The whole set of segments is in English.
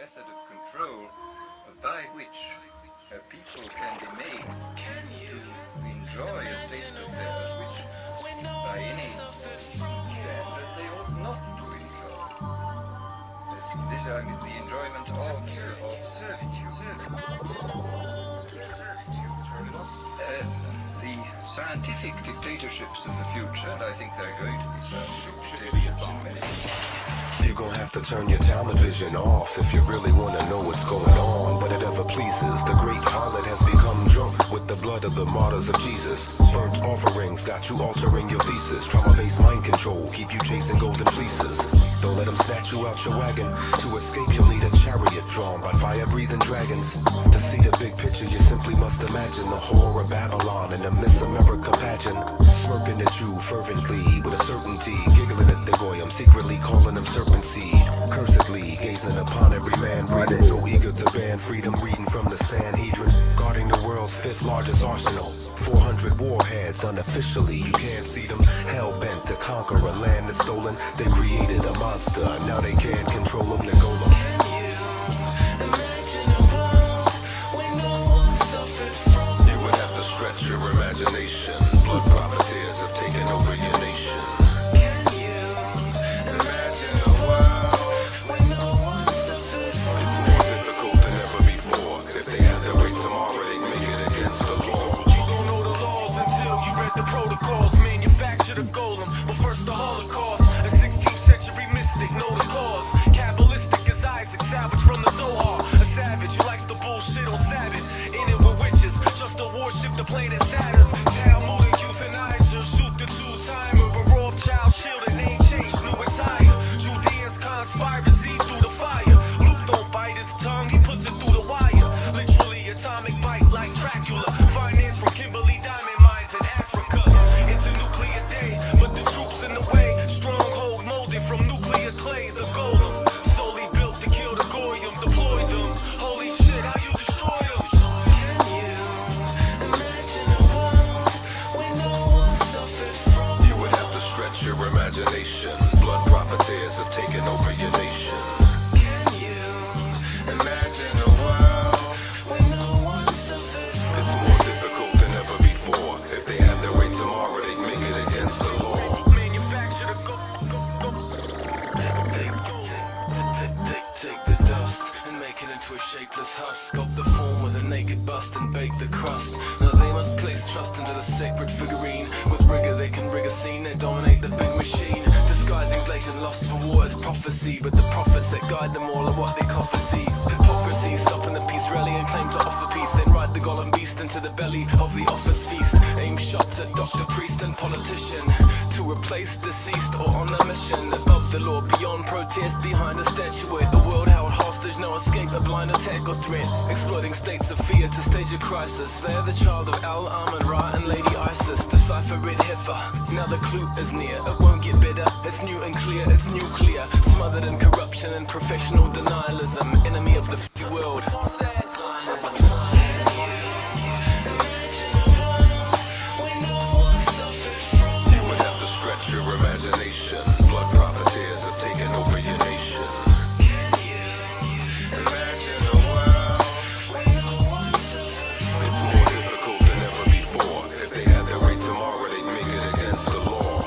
method of control by which people can be made to enjoy a state of affairs which, by any standard, they ought not to enjoy. This, I mean, the enjoyment of servitude. The scientific dictatorships of the future, and I think they're going to be dictatorships in many. You're gonna have to turn your television off if you really wanna know what's going on. But it ever pleases, the great harlot has become drunk with the blood of the martyrs of Jesus. Burnt offerings got you altering your thesis. Trauma-based mind control, keep you chasing golden fleeces. Don't let them snatch you out your wagon. To escape, you'll need a chariot drawn by fire-breathing dragons. To see the big picture, you simply must imagine the horror of Babylon and the Miss America pageant. Smirking at you fervently, with a certainty, giggling at the goyim, secretly calling them serpent seed. Cursedly, gazing upon every man breathing, so eager to ban freedom, reading from the Sanhedrin. Guarding the world's fifth largest arsenal. 400 warheads unofficially, you can't see them. Hell-bent to conquer a land that's stolen. They created a monster, now they can't control them. They go them. You would have to stretch your imagination. Blood profiteers have taken over your nation. Manufactured a golem, but first the Holocaust. A 16th century mystic, know the cause. Kabbalistic as Isaac, savage from the Zohar. A savage who likes the bullshit on Sabbath. In it with witches, just to worship the planet Saturn. Talmudic euthanizer, shoot the two-timer. A Rothschild shielded, name change, new attire. Judeans conspiracy through the fire. Luke don't bite his tongue, he puts it through the wire. Literally atomic bite like Dracula. Finance from Kimberly diamond mines in Africa. It's a nuclear day, but the troops in the way. Stronghold molded from nuclear clay. The golem, solely built to kill the goyim. Deployed them. Holy shit, how you destroy them? Can you imagine a world where no one suffered from? You would have to stretch your imagination. Blood profiteers have taken over your nation. Can you imagine a world where no one suffered from? It's more difficult than ever before. If they had their way tomorrow, they'd make it against the law. Manufacture the Take the dust and make it into a shapeless husk. Sculpt the form with a naked bust and bake the crust. Now they must place trust into the sacred figurine. With rigor they can rig a scene, they dominate the big machine. Disguising blatant lust for war as prophecy, but the prophets that guide them all are what they coffee see. Hypocrisy, stopping the peace rally and claim to offer peace. Then ride the golem beast into the belly of the office feast. Aim shots at doctor, priest and politician, to replace deceased or on a mission. Above the law, beyond protest, behind a statuette. The world held hostage, no escape, a blind attack or threat. Exploiting states of fear to stage a crisis. They're the child of Al Amun Ra and Lady Isis. Decipher red heifer, now the clue is near. It won't get better, it's new and clear, it's nuclear. Smothered in corruption and professional denialism. Enemy of the free world. Stretch your imagination. Blood profiteers have taken over your nation. Can you imagine a world where no one suffered? It's more difficult than ever before. If they had their way tomorrow, they'd make it against the law.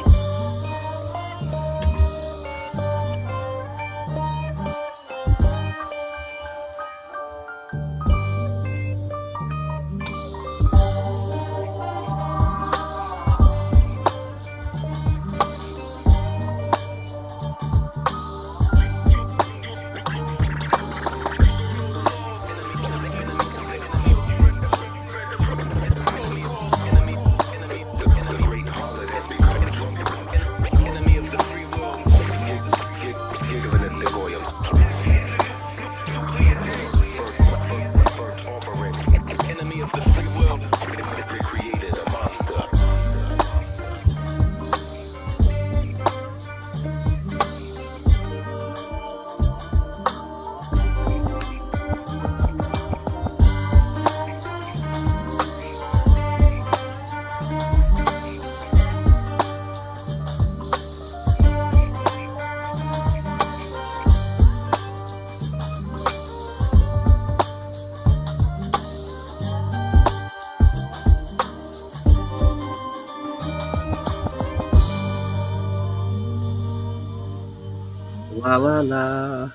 La la la.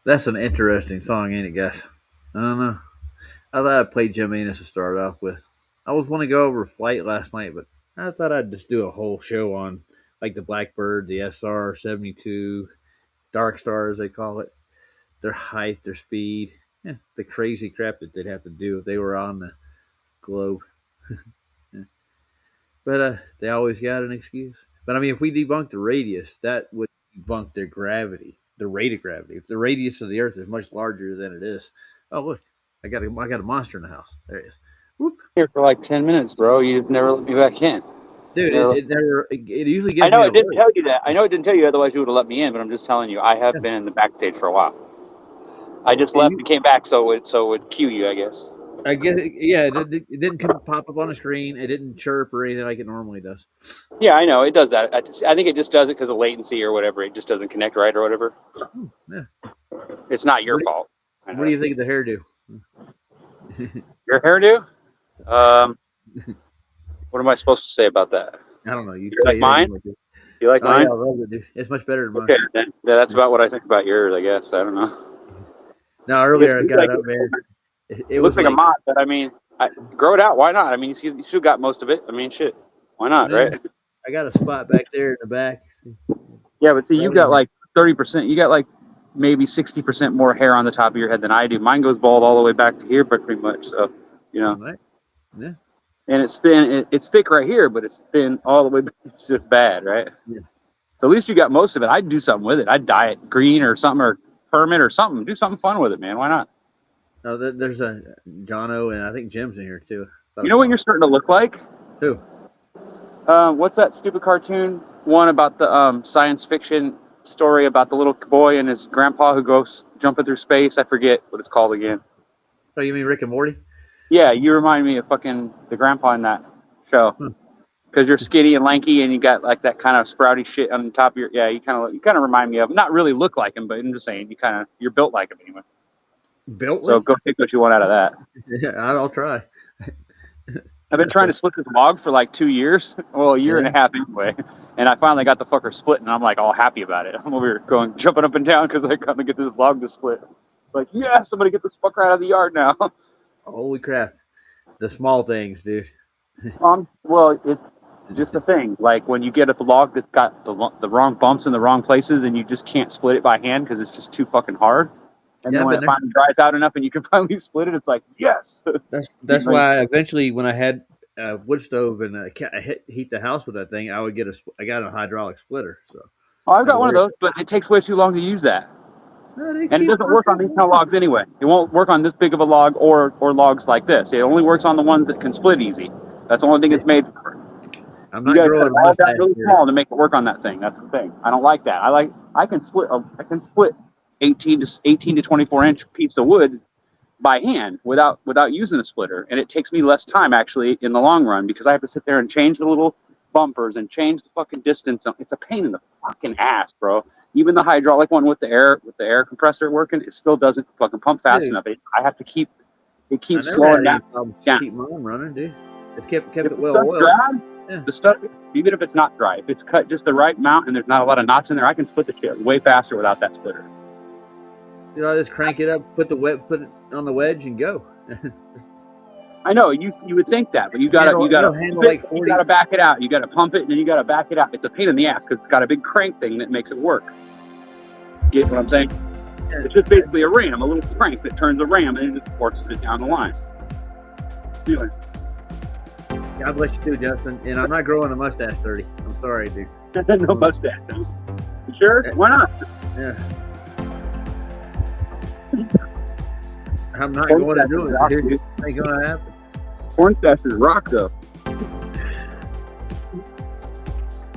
That's an interesting song, ain't it, guys? I don't know. I thought I'd play Jim Enos to start off with. I was want to go over Flight last night, but I thought I'd just do a whole show on like the Blackbird, the SR-72, Dark Star as they call it, their height, their speed, the crazy crap that they'd have to do if they were on the globe. Yeah. But they always got an excuse. But I mean, if we debunked the radius, that would debunk their gravity, the rate of gravity. If the radius of the Earth is much larger than it is, oh look, I got a monster in the house. There it is. Whoop. Here for like 10 minutes, bro. You just never let me back in. Dude, it usually gives I know me it didn't tell you that. I know it didn't tell you, otherwise you would have let me in. But I'm just telling you, I have been in the backstage for a while. I just left and came back, so it would cue you, I guess. I guess, yeah, it didn't pop up on the screen. It didn't chirp or anything like it normally does. Yeah, I know it does that. I think it just does it because of latency or whatever. It just doesn't connect right or whatever. Yeah. It's not your fault. What do you think of the hairdo? Your hairdo? What am I supposed to say about that? I don't know. You like mine? You like mine? Yeah, I love it, dude. It's much better than mine. Okay, then, yeah, that's about what I think about yours, I guess. I don't know. No, earlier I got it up there. It looks like a mott, but I mean, grow it out. Why not? I mean, you still got most of it. I mean, shit. Why not, right? I got a spot back there in the back. Yeah, but see, you got like 30%. You got like maybe 60% more hair on the top of your head than I do. Mine goes bald all the way back to here, but pretty much. So, you know. Right. Yeah. And it's thin. It's thick right here, but it's thin all the way back. It's just bad, right? Yeah. So at least you got most of it. I'd do something with it. I'd dye it green or something, or perm it or something. Do something fun with it, man. Why not? No, there's a Jono, and I think Jim's in here too. You know what you're starting to look like? Who? What's that stupid cartoon one about the science fiction story about the little boy and his grandpa who goes jumping through space? I forget what it's called again. Oh, you mean Rick and Morty? Yeah, you remind me of fucking the grandpa in that show. Because you're skinny and lanky and you got like that kind of sprouty shit on the top of your. Yeah, you kind of remind me of. Not really look like him, but I'm just saying you're built like him anyway. Built? So go take what you want out of that. Yeah, I'll try. I've been trying to split this log for like 2 years. Well, a year and a half anyway. And I finally got the fucker split, and I'm like all happy about it. I'm over here jumping up and down because I got to get this log to split. Like, yes, I'm gonna get this fucker out of the yard now. Holy crap! The small things, dude. Well, it's just a thing. Like when you get a log that's got the wrong bumps in the wrong places, and you just can't split it by hand because it's just too fucking hard. And then when it finally dries out enough and you can finally split it, it's like, yes. That's why eventually when I had a wood stove and I heat the house with that thing, I got a hydraulic splitter. So I've got one of those, but it takes way too long to use that. And it doesn't work on these kind of logs anyway. It won't work on this big of a log or logs like this. It only works on the ones that can split easy. That's the only thing it's made for. I'm not growing all that really small to make it work on that thing. That's the thing. I don't like that. I can split 18 to 24 inch piece of wood by hand without using a splitter, and it takes me less time actually in the long run because I have to sit there and change the little bumpers and change the fucking distance. It's a pain in the fucking ass, bro. Even the hydraulic one with the air compressor working, it still doesn't fucking pump fast enough. I have to keep slowing down. Keep mine running, dude. It kept it well oiled. Yeah. The stuff, even if it's not dry, if it's cut just the right amount and there's not a lot of knots in there, I can split the shit way faster without that splitter. You know, I just crank it up, put it on the wedge, and go. I know you would think that, but you gotta back it out. You gotta pump it, and then you gotta back it out. It's a pain in the ass because it's got a big crank thing that makes it work. Get what I'm saying? It's just basically a ram, a little crank that turns a ram, and it just forces it down the line. Anyway. God bless you too, Justin. And I'm not growing a mustache 30. I'm sorry, dude. No mustache. You sure? Why not? Yeah. I'm not going to do it, dude. It ain't going to happen. Corn stashes rock, though.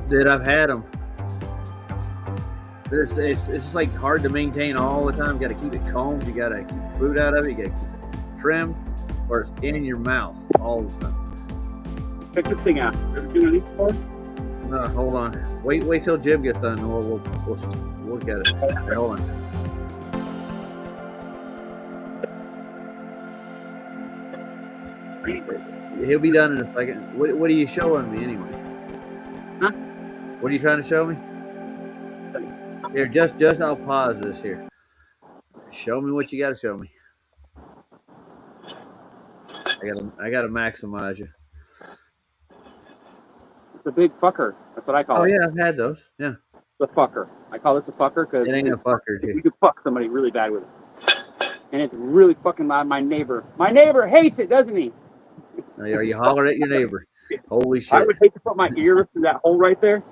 Dude, I've had them. It's just like hard to maintain all the time. You got to keep it combed. You got to keep food out of it. You got to keep it trimmed, or it's in your mouth all the time. Check this thing out. Ever do anything before? No, hold on. Wait till Jim gets done. We'll look at it. Okay, hold on. He'll be done in a second. What are you showing me anyway? Huh? What are you trying to show me? Here, just I'll pause this here. Show me what you got to show me. I gotta maximize you. It's a big fucker. That's what I call Oh it. yeah, I've had those. Yeah, The fucker. I call this a fucker because it ain't a fucker, you dude. can fuck somebody really bad with it. And it's really fucking loud. My neighbor hates it, doesn't he? Are you hollering at your neighbor? Holy I shit! would hate to put my ear through that hole right there.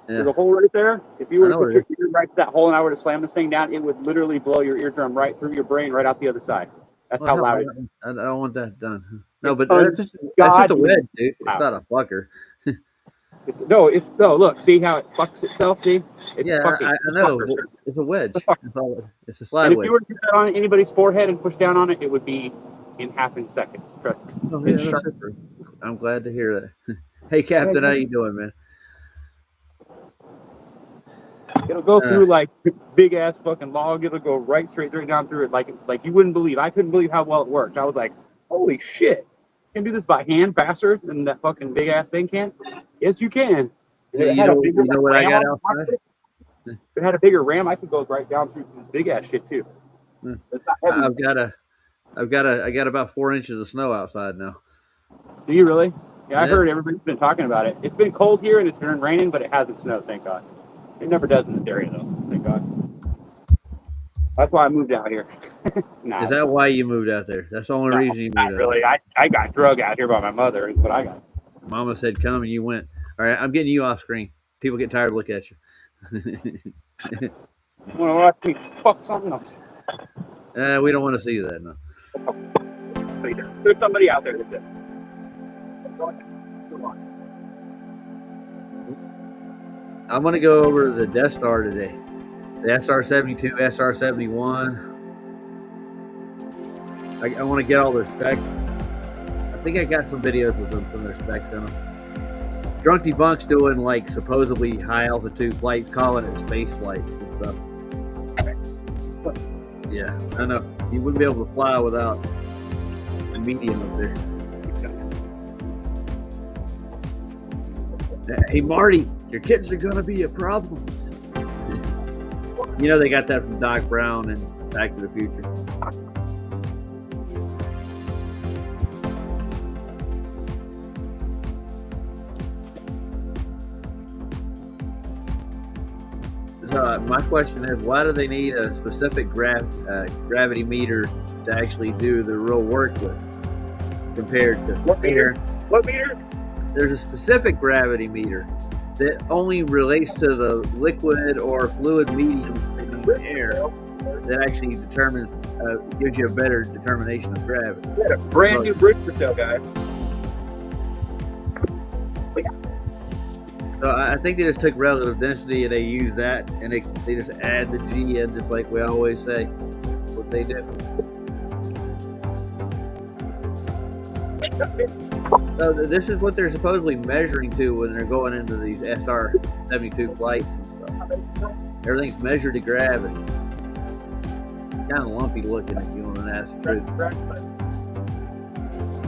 There's Yeah. a hole right there. If you were I to know put it your ear right to that hole and I were to slam this thing down, it would literally blow your eardrum right through your brain, right out the other side. That's Well, how hell, loud it is. I don't want that done. No, but It's that's just a ungodly wedge, dude. It's loud. not a fucker. No, look, see how it fucks itself, see? It's Yeah, fucking I know. fucker, But sir. it's a wedge. It's a fucker. It's all. It's a slide And if wedge. you were to put that on anybody's forehead and push down on it, it would be in half in seconds. Trust me. Oh, It's yeah, sharp. that's super. I'm glad to hear that. Hey, Captain, how you doing, man? It'll go through like big ass fucking log. It'll go right straight down through it, like you wouldn't believe. I couldn't believe how well it worked. I was like, holy shit! You can do this by hand faster than that fucking big ass thing can. Yes, you can. Yeah, It you had a know bigger what I ram got on outside? it. If it had a bigger ram, I could go right down through some big ass shit too. Hmm. It's not heavy. I got about 4 inches of snow outside now. Do you really? Yeah, I've Yeah. heard everybody's been talking about it. It's been cold here and it's been raining, but it hasn't snowed, thank God. It never does in this area though, thank God. That's why I moved out here. Nah, Is that why you moved out there? That's the only no, reason you not moved out. really. I got drug out here by my mother, is what I got. Mama said come and you went. All right, I'm getting you off screen. People get tired of looking at you. You want to watch me fuck something else? We don't want to see that, no. There's somebody out there that does. Come on. I'm going to go over the Death Star today. The SR-72, SR-71. I want to get all their specs. I think I got some videos with them, some of their specs in them. Drunk Debunk's doing like supposedly high altitude flights, calling it space flights and stuff. Yeah, I know. You wouldn't be able to fly without a medium up there. Hey Marty, your kids are gonna be a problem. You know they got that from Doc Brown and Back to the Future. My question is, why do they need a specific gravity meter to actually do the real work with, compared to What meter? What meter? There's a specific gravity meter that only relates to the liquid or fluid mediums in the air that actually determines, gives you a better determination of gravity. We had a brand new bridge for sale, guys. So I think they just took relative density and they use that, and they just add the G in, just like we always say. What they do. So this is what they're supposedly measuring to when they're going into these SR-72 flights and stuff. Everything's measured to gravity. It's kind of lumpy looking if you want to ask the truth.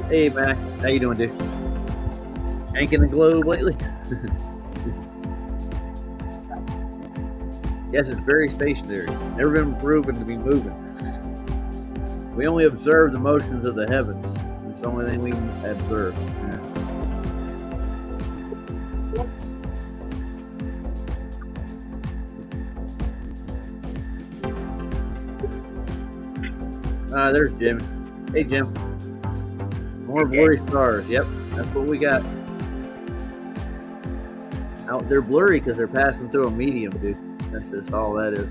Hey Mac, how you doing, dude? Shanking the globe lately? Yes, it's very stationary. Never been proven to be moving. We only observe the motions of the heavens. It's the only thing we can observe. There's Jimmy. Hey, Jim. More blurry stars. Yep, that's what we got. Now, they're blurry because they're passing through a medium, dude. That's just all that is.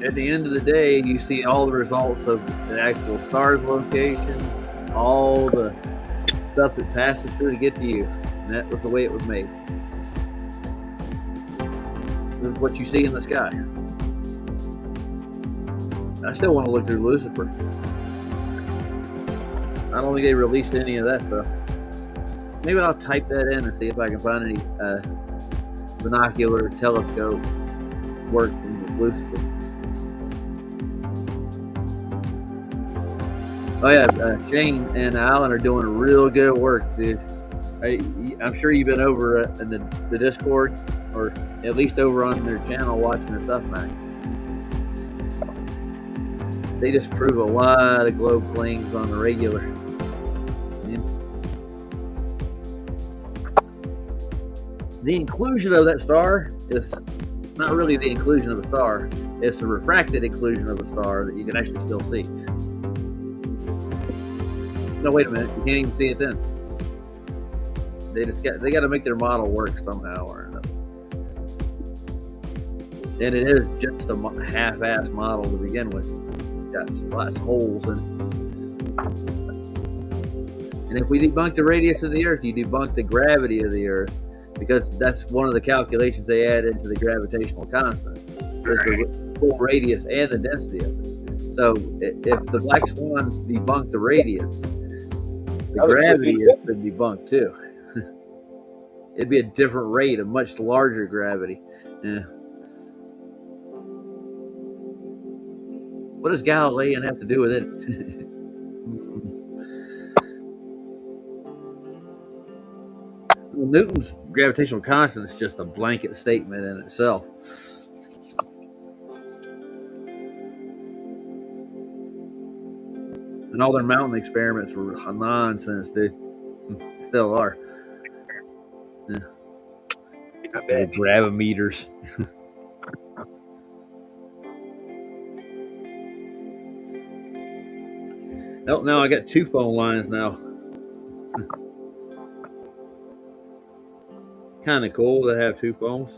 At the end of the day, you see all the results of the actual star's location, all the stuff that passes through to get to you. And that was the way it was made. This is what you see in the sky. I still want to look through Lucifer. I don't think they released any of that stuff. Maybe I'll type that in and see if I can find any binocular telescope work from Lucifer. Oh yeah, Shane and Alan are doing real good work, dude. I'm sure you've been over in the Discord, or at least over on their channel watching the stuff, Mac. They just prove a lot of globe flings on the regular. The inclusion of that star is not really the inclusion of a star. It's the refracted inclusion of a star that you can actually still see. No, wait a minute. You can't even see it then. They got to make their model work somehow or another. And it is just a half-ass model to begin with. It's got lots of holes in it. And if we debunk the radius of the Earth, you debunk the gravity of the Earth, because that's one of the calculations they add into the gravitational constant, is the full radius and the density of it. So if the black swans debunk the radius, the gravity has been debunked too. It'd be a different rate, a much larger gravity. Yeah. What does Galilean have to do with it? Well, Newton's gravitational constant is just a blanket statement in itself. And all their mountain experiments were nonsense, dude. Still are. Yeah. The gravimeters. Oh, now I got 2 phone lines now. Kind of cool to have 2 phones.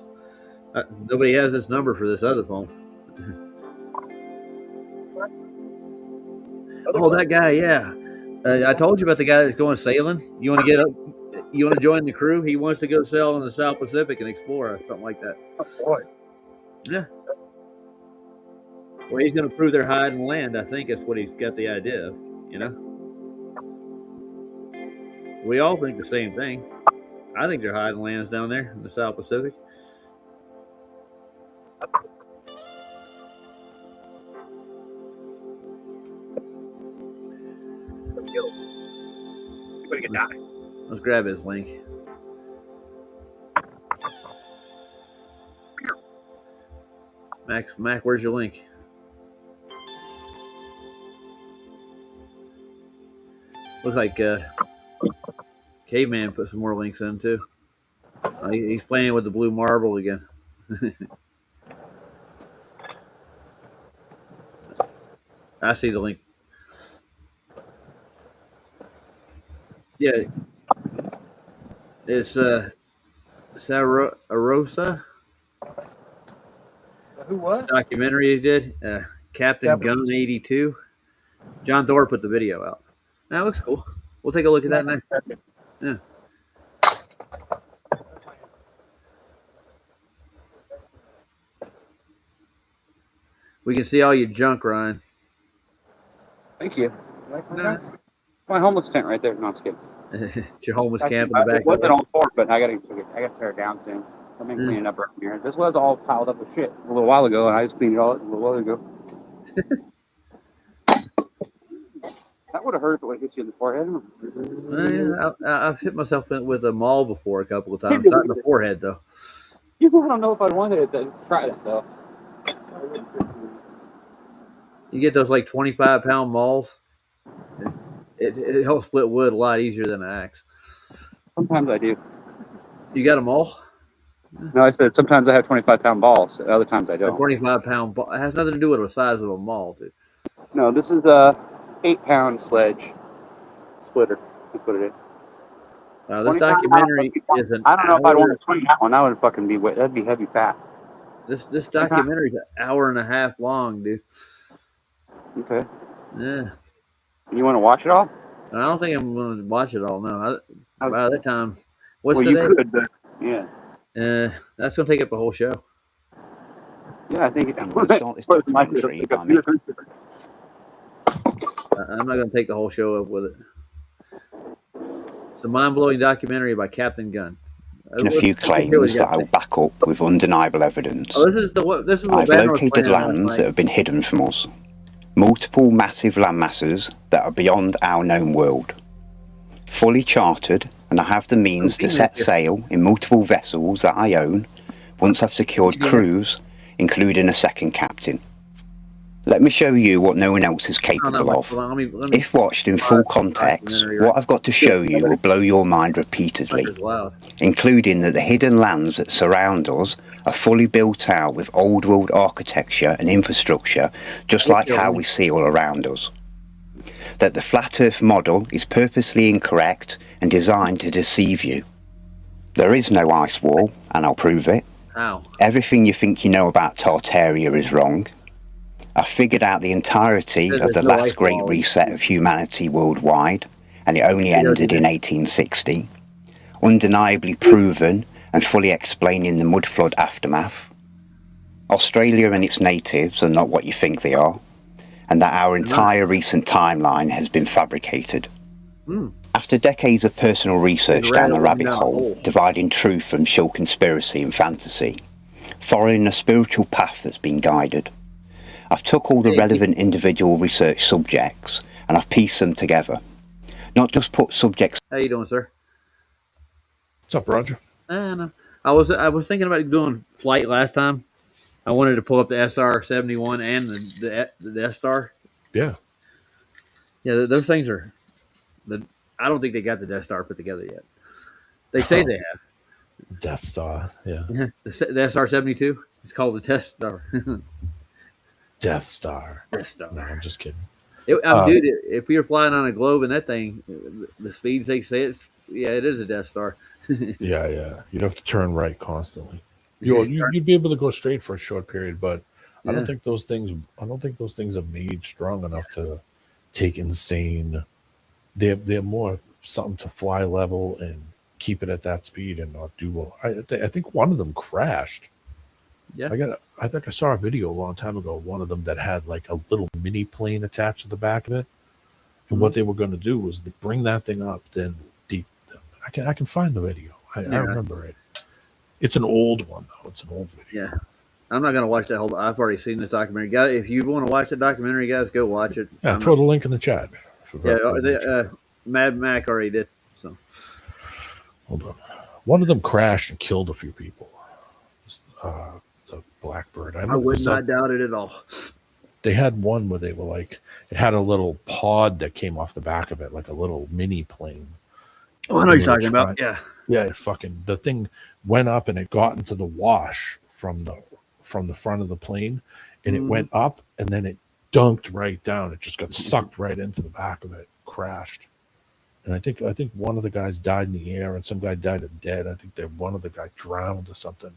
Nobody has this number for this other phone. Oh, that guy, yeah. I told you about the guy that's going sailing. You want to get up? You want to join the crew? He wants to go sail in the South Pacific and explore, something like that. Oh, boy. Yeah. Well, he's going to prove they're hiding land. I think that's what he's got the idea of, you know? We all think the same thing. I think they're hiding lands down there in the South Pacific. Let's grab his link. Mac, where's your link? Looks like Caveman put some more links in too. He's playing with the blue marble again. I see the link. Yeah, it's Sarosa. Who was? Documentary he did. Captain Gun 82. John Thor put the video out. That looks cool. We'll take a look at that next. Yeah. We can see all your junk, Ryan. Thank you. My homeless tent right there. No, I'm just kidding. It's your homeless camp in the back. It wasn't on board, but I gotta tear it down soon. I'm gonna clean it up right here. This was all piled up with shit a little while ago, and I just cleaned it all up a little while ago. That would have hurt if it would hit you in the forehead. I've hit myself with a maul before a couple of times. Not in the forehead, though. I don't know if I'd wanted to try that, though. You get those like 25-pound mauls. It helps split wood a lot easier than an axe. Sometimes I do. You got a maul? No, I said sometimes I have 25-pound balls. Other times I don't. A 25-pound ball. It has nothing to do with the size of a maul, dude. No, this is a 8-pound sledge splitter. That's what it is. This documentary is an I don't know if I'd want to swing that one. That would fucking be that'd be heavy fast. This documentary is an hour and a half long, dude. Okay. Yeah. You want to watch it all? I don't think I'm going to watch it all. No. By that time, what's well, today? You could, but yeah. That's going to take up the whole show. Yeah, I think it. I'm going to start this documentary by me. I'm not going to take the whole show up with it. It's a mind-blowing documentary by Captain Gunn. A few claims that I'll back up with undeniable evidence. Oh, this is what I've located lands that have been hidden from us. Multiple massive land masses that are beyond our known world. Fully charted and I have the means to set sail in multiple vessels that I own once I've secured crews, including a second captain. Let me show you what no one else is capable of. If watched in full context, what I've got to show you will blow your mind repeatedly, including that the hidden lands that surround us are fully built out with old world architecture and infrastructure, just like how we see all around us. That the flat earth model is purposely incorrect and designed to deceive you. There is no ice wall, and I'll prove it. Everything you think you know about Tartaria is wrong. I figured out the entirety of the last great reset of humanity worldwide, and it only ended in 1860. Undeniably proven and fully explaining the mud flood aftermath. Australia and its natives are not what you think they are, and that our entire recent timeline has been fabricated. After decades of personal research down the rabbit hole, dividing truth from sheer conspiracy and fantasy, following a spiritual path that's been guided, I've took all the relevant individual research subjects and I've pieced them together. Not just put subjects. How you doing, sir? What's up, Roger? No. I was thinking about doing flight last time. I wanted to pull up the SR-71 and the Death Star. Yeah. Yeah, those things are. I don't think they got the Death Star put together yet. They say they have. Death Star, yeah. The SR-72. It's called the Death Star. Death Star. Death Star. No, I'm just kidding. Dude, if we were flying on a globe in that thing, the speeds they say it is a Death Star. Yeah. You'd have to turn right constantly. You'd be able to go straight for a short period, but I don't think those things are made strong enough to take insane. They're more something to fly level and keep it at that speed and not do well. I think one of them crashed. Yeah. I think I saw a video a long time ago, one of them that had like a little mini plane attached to the back of it. And what they were going to do was to bring that thing up, then deep. I can find the video. I remember it. It's an old one though. It's an old video. Yeah. I'm not going to watch that whole. I've already seen this documentary. Guys, if you want to watch the documentary, guys, go watch it. Yeah, throw the link in the chat. Mad Mac already did. So hold on. One of them crashed and killed a few people. The Blackbird. I would not doubt it at all. They had one where they were like, it had a little pod that came off the back of it, like a little mini plane. Oh, I know what you're talking about. Yeah. Yeah, the thing went up and it got into the wash from the front of the plane, and it went up and then it dunked right down. It just got sucked right into the back of it, crashed. And I think one of the guys died in the air and some guy died of dead. I think that one of the guys drowned or something.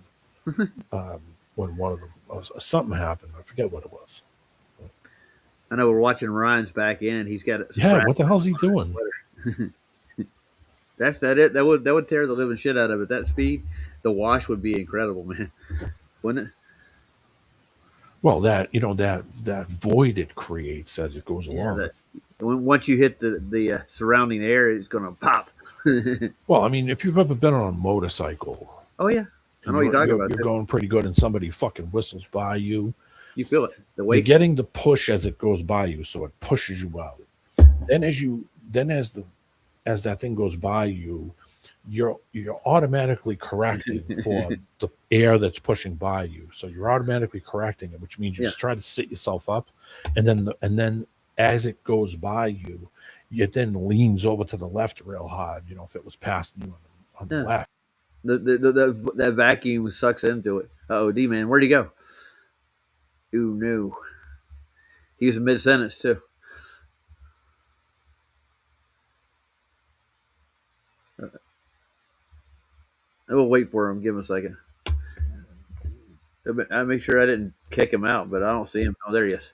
When one of them something happened. I forget what it was. I know we're watching Ryan's back end. He's got it. Yeah, what the hell's he doing? That's it. That would tear the living shit out of it. That speed, the wash would be incredible, man. Wouldn't it? Well, that void it creates as it goes along. Once you hit the surrounding air, it's going to pop. Well, I mean, if you've ever been on a motorcycle. Oh yeah, I know what you're talking about. You're going pretty good, and somebody fucking whistles by you. You feel it. You're getting the push as it goes by you, so it pushes you out. Then as that thing goes by you, you're automatically correcting for the air that's pushing by you. So you're automatically correcting it, which means you just try to sit yourself up, and then as it goes by you, it then leans over to the left real hard. If it was passing you on the left. That vacuum sucks into it. D-man, where'd he go? Ooh, no. He was in mid-sentence, too. We'll wait for him. Give him a second. I make sure I didn't kick him out, but I don't see him. Oh, there he is.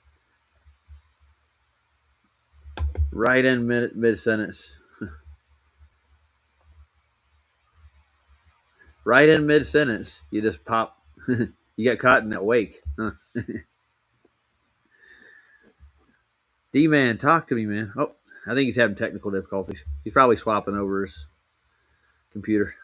Right in mid-sentence. Right in mid-sentence. You just pop. You got caught in that wake. Huh? D-man, talk to me, man. Oh, I think he's having technical difficulties. He's probably swapping over his computer.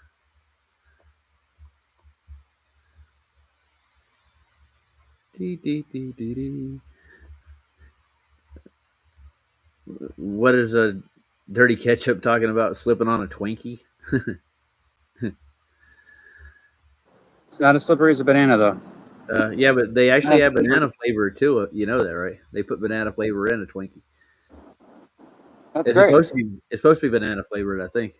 What is a dirty ketchup talking about slipping on a Twinkie? It's not as slippery as a banana, though. Yeah, but they actually have banana flavor too. You know that, right? They put banana flavor in a Twinkie. That's It's great. supposed to be banana flavored, I think.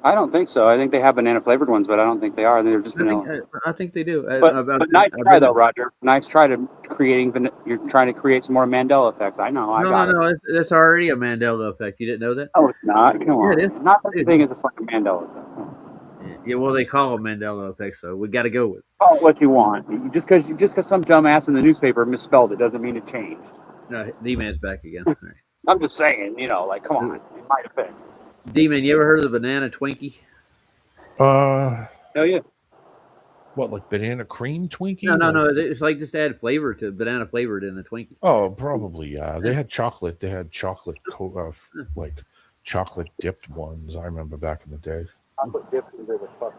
I don't think so. I think they have banana flavored ones, but I don't think they are. They're just vanilla. I think they do. But nice try though, Roger. Nice try to you're trying to create some more Mandela effects. I know. No. It's already a Mandela effect. You didn't know that? No, it's not. Come on. Yeah, it is. Not such a thing as a fucking Mandela effect. Yeah, well, they call them Mandela effects, so we got to go with it. Call it what you want. Just because some dumbass in the newspaper misspelled it doesn't mean it changed. No, D-Man's back again. All right. I'm just saying, like, come on. It might affect. D-Man, you ever heard of the banana Twinkie? Oh yeah. What, like banana cream Twinkie? No. It's like just add flavor to banana flavored in the Twinkie. Oh, probably. Yeah, they had chocolate. They had chocolate, like chocolate dipped ones. I remember back in the day.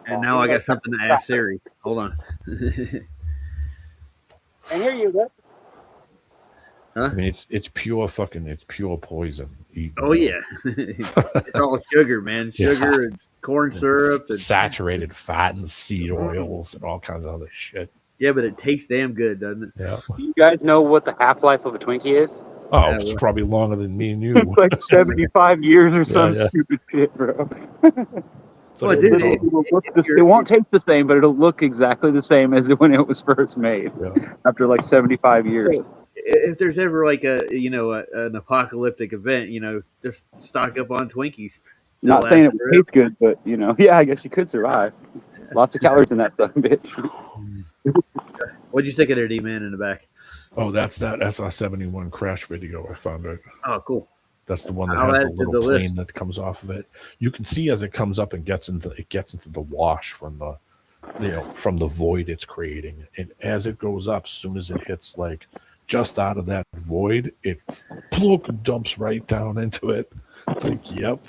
And now I got something to ask Siri. Hold on. And here you go. Huh? I mean, it's pure poison. Oh yeah, it's all sugar, man. Sugar and corn syrup and saturated fat and seed oils and all kinds of other shit. Yeah, but it tastes damn good, doesn't it? Yeah. Do you guys know what the half-life of a Twinkie is? Oh, it's probably longer than me and you. It's like 75 years or some stupid shit, bro. Well, dude, it won't taste the same, but it'll look exactly the same as when it was first made. Yeah. After like 75 years. If there's ever like an apocalyptic event, just stock up on Twinkies. Not saying it would taste good, but yeah, I guess you could survive. Lots of calories in that stuff, bitch. What'd you stick it there, D-Man, in the back? Oh, that's that SR-71 crash video. I found it. Oh, cool. That's the one that has the little plane that comes off of it. You can see as it comes up and gets into the wash from the void it's creating, and as it goes up, as soon as it hits like just out of that void, it dumps right down into it. It's like, yep.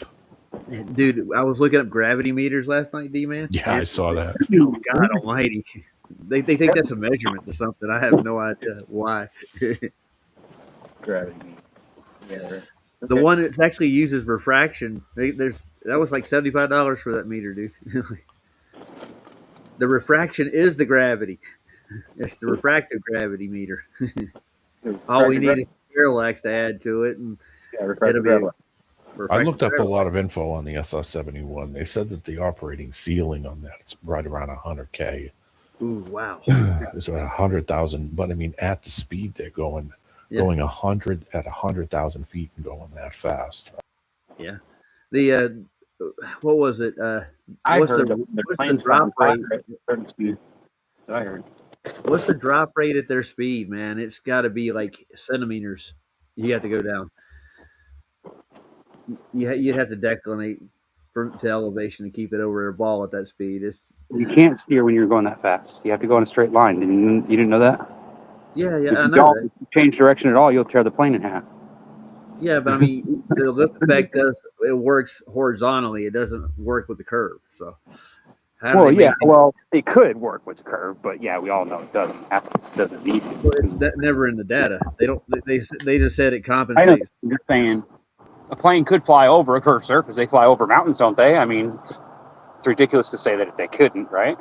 Dude, I was looking up gravity meters last night, D-Man. Yeah, I saw that. Oh, God almighty. They think that's a measurement to something. I have no idea why. Gravity meter. Yeah. The one that actually uses refraction, that was like $75 for that meter, dude. The refraction is the gravity. It's the refractive gravity meter. All we need is parallax to add to it, and it'll be. I looked up a lot of info on the SR-71. They said that the operating ceiling on that it's right around 100K. Ooh, wow! It's 100,000, but I mean, at the speed they're going 100 at 100,000 feet and going that fast. Yeah. The what was it? What's the drop rate at certain speed? I heard. What's the drop rate at their speed, man? It's got to be like centimeters. You have to go down. You'd have to declinate to elevation to keep it over a ball at that speed. You can't steer when you're going that fast. You have to go in a straight line. You didn't know that? Yeah, if I know that. If you change direction at all, you'll tear the plane in half. Yeah, but I mean, the lift effect it works horizontally. It doesn't work with the curve. So, it could work with the curve, but yeah, we all know it doesn't need to. Well, it's never in the data. They don't. They just said it compensates. I'm just saying, a plane could fly over a curved surface. They fly over mountains, don't they? I mean, it's ridiculous to say that they couldn't, right?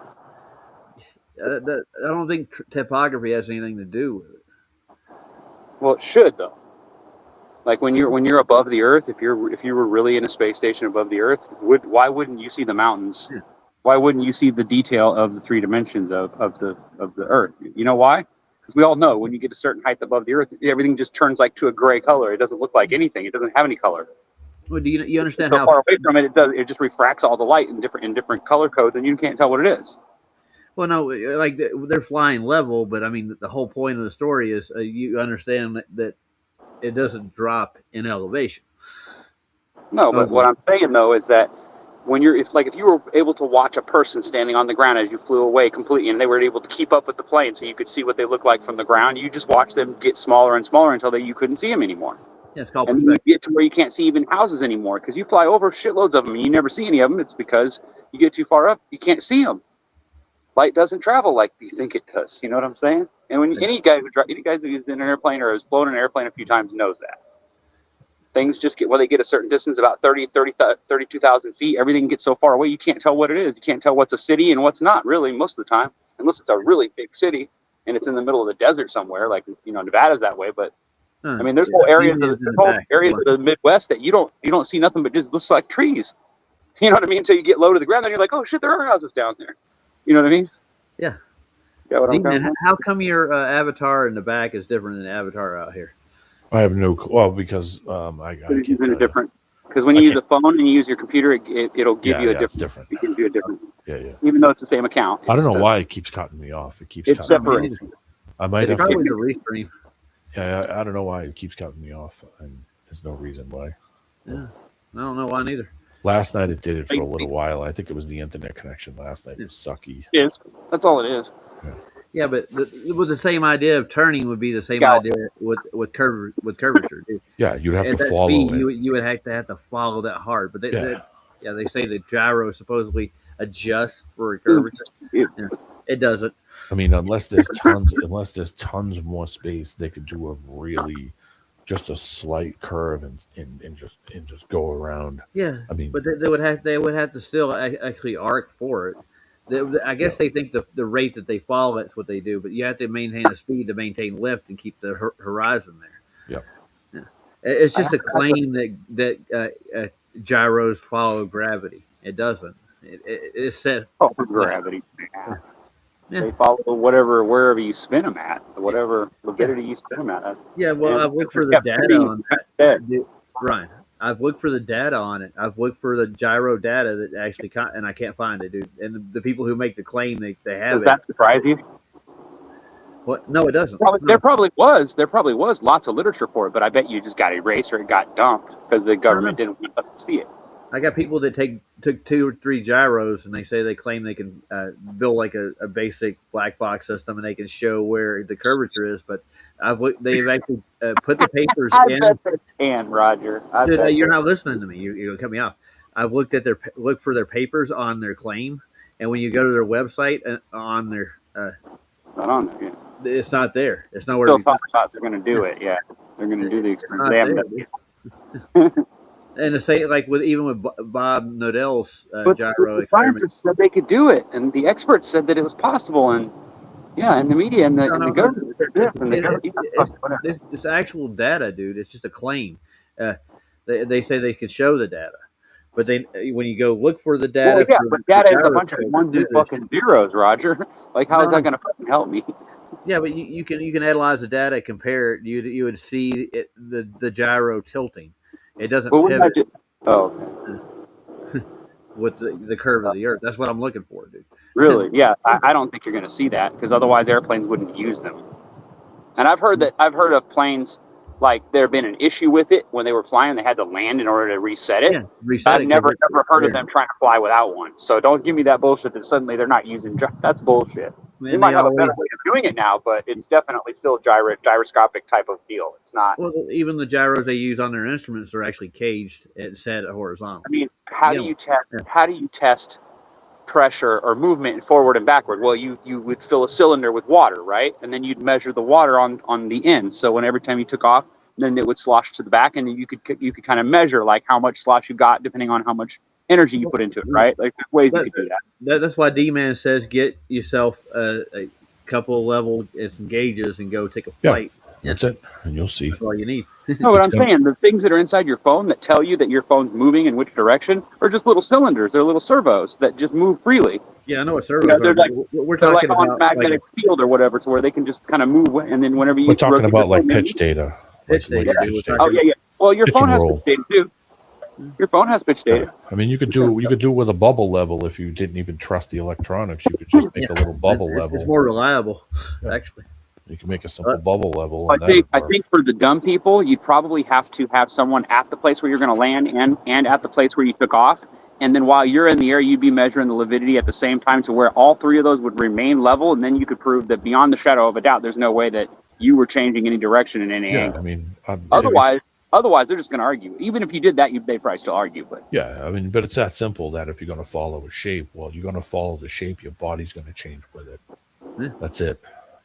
I don't think topography has anything to do with it. Well, it should though. Like when you're above the Earth, if you were really in a space station above the Earth, why wouldn't you see the mountains? Yeah. Why wouldn't you see the detail of the three dimensions of the Earth? You know why? Because we all know when you get a certain height above the Earth, everything just turns like to a gray color. It doesn't look like anything. It doesn't have any color. Well, do you understand so how far away from it? It just refracts all the light in different color codes, and you can't tell what it is. Well, no, like they're flying level, but I mean the whole point of the story is you understand that it doesn't drop in elevation. No, but what I'm saying though is that if you were able to watch a person standing on the ground as you flew away completely, and they were able to keep up with the plane, so you could see what they look like from the ground, you just watch them get smaller and smaller until you couldn't see them anymore. Yeah, it's called and perspective. You get to where you can't see even houses anymore because you fly over shitloads of them and you never see any of them. It's because you get too far up, you can't see them. Light doesn't travel like you think it does. You know what I'm saying? And when any guy who's in an airplane or has flown an airplane a few times knows that. things just get, they get a certain distance, about 32,000 feet, everything gets so far away, you can't tell what it is. You can't tell what's a city and what's not, really, most of the time, unless it's a really big city and it's in the middle of the desert somewhere, like, Nevada's that way. But I mean, there's whole areas of the Midwest that you don't see nothing but just looks like trees. You know what I mean? Until you get low to the ground, then you're like, oh shit, there are houses down there. You know what I mean? Yeah. D-Man, how come your avatar in the back is different than the avatar out here? I have no. Well, because I can't tell different. Because when you use a phone and you use your computer, it'll give you a different. It's different. It gives you a different. Yeah. Even though it's the same account. I don't know why it keeps cutting me off. It separates. I might have probably to. the restream. Yeah, I don't know why it keeps cutting me off, and there's no reason why. Yeah, I don't know why neither. Last night it did it for a little while. I think it was the internet connection last night. It was sucky. Yes, that's all it is. Yeah, but with the same idea of turning would be the same idea with curvature. Dude. Yeah, you'd have At to that follow speed, it. You would have to follow that hard. But they say the gyro supposedly adjusts for a curvature. Yeah, it doesn't. I mean, unless there's tons more space, they could do a really just a slight curve and just go around. Yeah, I mean, but they would have to still actually arc for it. I guess they think the rate that they fall, that's what they do. But you have to maintain the speed to maintain lift and keep the horizon there. Yeah. It's just a claim that gyros follow gravity. It doesn't. It's said gravity. Yeah. They follow wherever you spin them at, whatever longevity you spin them at. Yeah, well, I've looked for the data on that. Ryan, I've looked for the data on it. I've looked for the gyro data that actually, and I can't find it, dude. And the people who make the claim, they have Does that surprise you? What? No, it doesn't. There probably was lots of literature for it, but I bet you just got erased or it got dumped because the government didn't want us to see it. I got people that took 2 or 3 gyros, and they say they claim they can build like a basic black box system, and they can show where the curvature is. But they've actually put the papers in. I bet they can, Roger. Dude, you're not listening to me. You're cut me off. I've looked at for their papers on their claim, and when you go to their website on their, not on there yet. It's not there. It's nowhere. Still talking about they're going to do it. Yeah, they're going to do the experiment. And to say with Bob Nodell's gyro the scientists said they could do it, and the experts said that it was possible, and the media and the government said this, and the government. It's actual data, dude. It's just a claim. They say they could show the data, but when you go look for the data, but data is a bunch of ones and fucking zeros, Roger. Like, how is that going to fucking help me? Yeah, but you can analyze the data, compare it. You would see the gyro tilting. It doesn't pivot with the curve of the Earth. That's what I'm looking for, dude. Really? Yeah, I don't think you're going to see that because otherwise airplanes wouldn't use them. And I've heard of planes like there been an issue with it when they were flying. They had to land in order to reset it. Yeah, I've never heard of them trying to fly without one. So don't give me that bullshit that suddenly they're not using. That's bullshit. They might have a better way of doing it now, but it's definitely still a gyroscopic type of deal. It's not. Well, even the gyros they use on their instruments are actually caged and set horizontal. I mean, how do you test pressure or movement forward and backward? Well, you would fill a cylinder with water, right? And then you'd measure the water on the end. So when every time you took off, then it would slosh to the back, and you could kind of measure like how much slosh you got depending on how much energy you put into it, right? Like there's ways you could do that. That's why D-Man says get yourself a couple level some gauges and go take a flight. Yeah, that's it, and you'll see. That's all you need. No, but I'm saying the things that are inside your phone that tell you that your phone's moving in which direction are just little cylinders. They're little servos that just move freely. Yeah, I know what servos are. We're talking about on magnetic field or whatever, so where they can just kind of move, and then whenever you. We're talking about like pitch data. Pitch data. Oh yeah. Well, your phone has pitch data too. Your phone has pitch data. I mean, you could do it with a bubble level if you didn't even trust the electronics. You could just make a little bubble level. It's more reliable, actually. You can make a simple bubble level. I think for the dumb people, you'd probably have to have someone at the place where you're going to land and at the place where you took off. And then while you're in the air, you'd be measuring the lividity at the same time to where all three of those would remain level. And then you could prove that beyond the shadow of a doubt, there's no way that you were changing any direction in any angle. I mean, otherwise, they're just going to argue. Even if you did that, they'd probably still argue. But yeah, I mean, but it's that simple that if you're going to follow a shape, well, you're going to follow the shape. Your body's going to change with it. Yeah. That's it.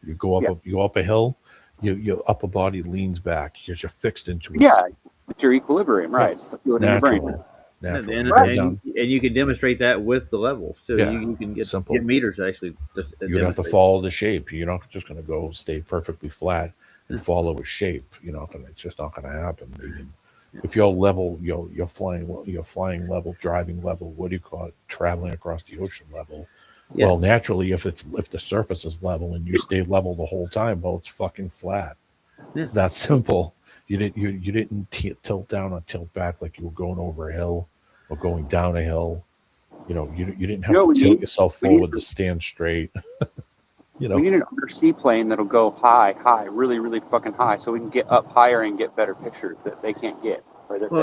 You go up a hill, your upper body leans back because you're fixed into it. It's your equilibrium, right? It's the fluid in your brain. Natural. And, Right and, down. and you can demonstrate that with the levels too. Yeah, You can get simple. meters actually. You'd have to follow the shape. You're not just going to go stay perfectly flat and follow a shape. It's just not going to happen. If you're level, you're flying level, driving level. What do you call it? Traveling across the ocean level. Yeah. Well, naturally, if the surface is level and you stay level the whole time, well, it's fucking flat. Yeah. It's that simple. You didn't tilt down or tilt back like you were going over a hill or going down a hill. You didn't have to tilt yourself forward to stand straight. We need an undersea plane that'll go high, really, really fucking high, so we can get up higher and get better pictures that they can't get.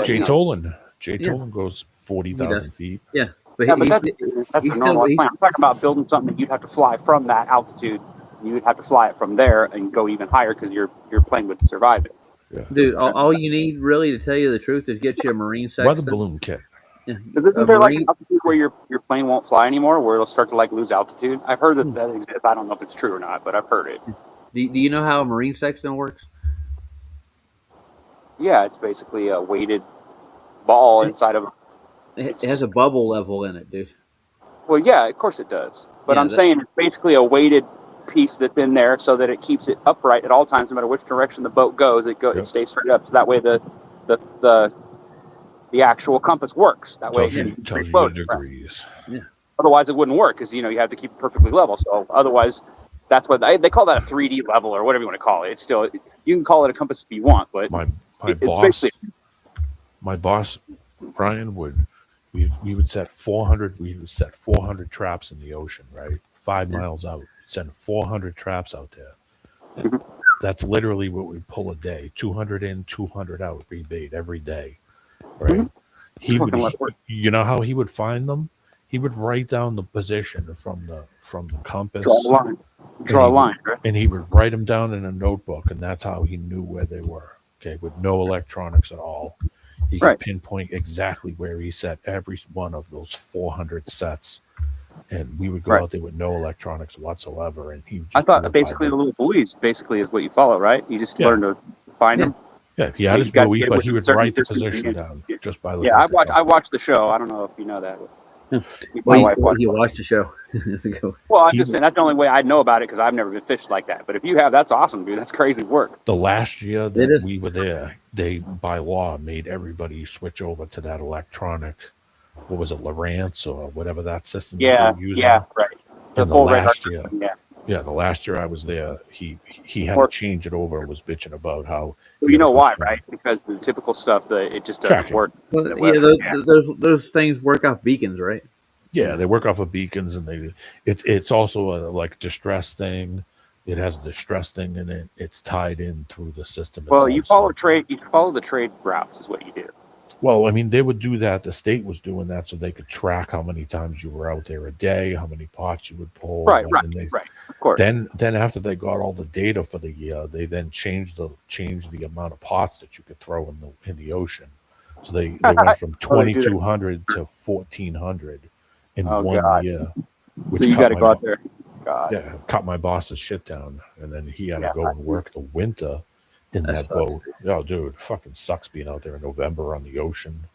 Jay Tolan goes 40,000 feet. Yeah, but that's a normal plane. I'm talking about building something that you'd have to fly from that altitude. You would have to fly it from there and go even higher because your plane would survive it. Yeah. Dude, all you need really to tell you the truth is get you a marine sextant. Weather balloon kit. Yeah. Isn't there like an altitude where your plane won't fly anymore, where it'll start to like lose altitude? I've heard that exists. I don't know if it's true or not, but I've heard it. Do you know how a marine sextant works? Yeah, it's basically a weighted ball inside of. It has a bubble level in it, dude. Well, yeah, of course it does. But Yeah, I'm saying it's basically a weighted piece that's in there so that it keeps it upright at all times, no matter which direction the boat goes. It stays straight up, so that way the actual compass works. That way, tells you the degrees. Yeah. Otherwise, it wouldn't work because you have to keep it perfectly level. So otherwise, that's what they call that a 3D level or whatever you want to call it. It's still, you can call it a compass if you want, but My it's boss Brian we would set 400 traps in the ocean, right? 5 miles out, send 400 traps out there. That's literally what we pull a day. 200 in, 200 out, rebait every day, right? He would, you know how he would find them? He would write down the position from the compass. Draw a line, right? And he would write them down in a notebook, and that's how he knew where they were. Okay, with no electronics at all. He could pinpoint exactly where he set every one of those 400 sets, and we would go out there with no electronics whatsoever. And he, I thought basically the little buoys basically is what you follow, right? You just learn to find them. Yeah, he had his buoy, but he would write the position down just by looking. Yeah, I watched the show. I don't know if you know that. Well, you watched the show. Well, I'm just saying that's the only way I know about it because I've never been fished like that. But if you have, that's awesome, dude. That's crazy work. The last year that we were there, they by law made everybody switch over to that electronic. What was it, Lowrance or whatever that system? Yeah, they were using. yeah, right. The last year, yeah, the last year I was there, he had to change it over and was bitching about how. Well, you know why, right? Because the typical stuff, it just doesn't work. Well, those things work off beacons, right? Yeah, they work off of beacons, and it's also a like distress thing. It has a distress thing in it. It's tied in through the system. Well, you follow trade. You follow the trade routes, is what you do. Well, I mean, they would do that. The state was doing that so they could track how many times you were out there a day, how many pots you would pull. Right. Of course. Then after they got all the data for the year, they then changed the amount of pots that you could throw in the ocean. So they went from 2,200 to 1,400 in 1 year. So you got to go out there. God. Yeah, cut my boss's shit down, and then he had to go and work the winter in that boat. Oh, dude, fucking sucks being out there in November on the ocean.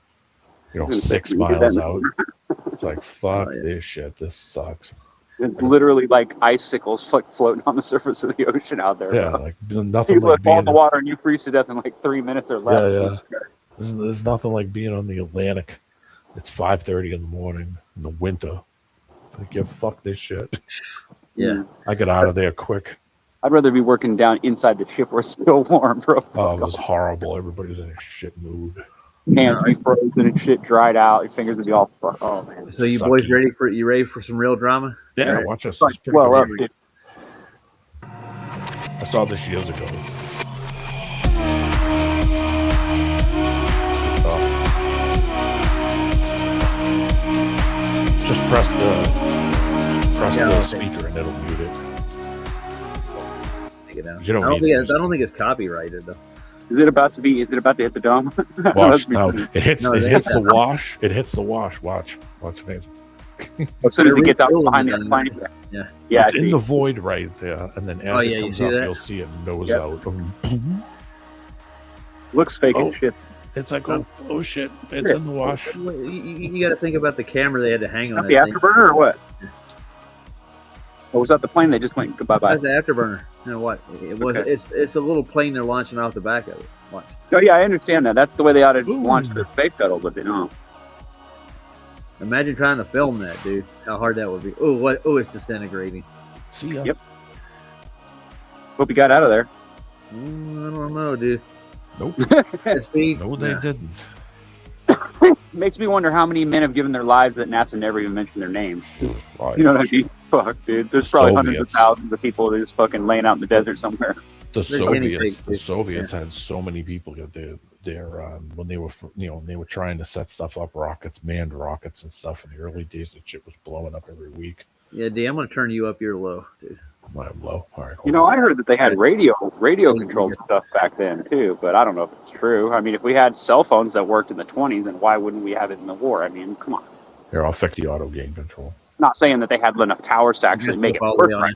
6 miles out. It's like, fuck this shit. This sucks. It's literally like icicles like floating on the surface of the ocean out there. Yeah, like nothing you like fall in being the water and you freeze to death in like 3 minutes or less. Yeah. There's nothing like being on the Atlantic. It's 5:30 in the morning in the winter. It's like, yeah, fuck this shit. Yeah, I get out of there quick. I'd rather be working down inside the ship where it's still warm, bro. Oh, it was horrible. Everybody's in a shit mood. Hands be frozen and shit dried out. Your fingers would be all fucked. Oh man. So you boys ready for some real drama? Yeah, right. Watch us. Well up, dude. I saw this years ago. Just press the speaker and it'll mute it. Take it down. You don't I need don't think it's copyrighted though. Is it about to hit the dome? Watch now. It hits the wash. It hits the wash. Watch it. As soon as it gets out behind the yeah. It's in the void right there, and then as it comes up, you'll see it nose out. Looks fake as shit. It's like, oh shit, it's in the wash. You got to think about the camera they had to hang on. The afterburner or what? Or was that the plane that just went bye-bye? That's the afterburner. You know what? It was. Okay. It's a little plane they're launching off the back of it. Watch. Oh yeah, I understand that. That's the way they ought to launch their space shuttle, but they don't. Imagine trying to film that, dude. How hard that would be. Oh, what? Oh, it's disintegrating. See ya. Yep. Hope you got out of there. I don't know, dude. Nope. At speed? No, they didn't. Makes me wonder how many men have given their lives that NASA never even mentioned their names. Right. You know what I mean? Fuck, dude. There's probably hundreds of thousands of people just fucking laying out in the desert somewhere. The Soviets had so many people get there when they were trying to set stuff up, manned rockets and stuff in the early days. That shit was blowing up every week. Yeah, D, I'm gonna turn you up. You're low, dude. I'm low. All right. You know, I heard that they had radio controlled stuff back then too, but I don't know if it's true. I mean, if we had cell phones that worked in the 20s, then why wouldn't we have it in the war? I mean, come on. Here, I'll fix the auto gain control. Not saying that they had enough towers to actually make it work. Right.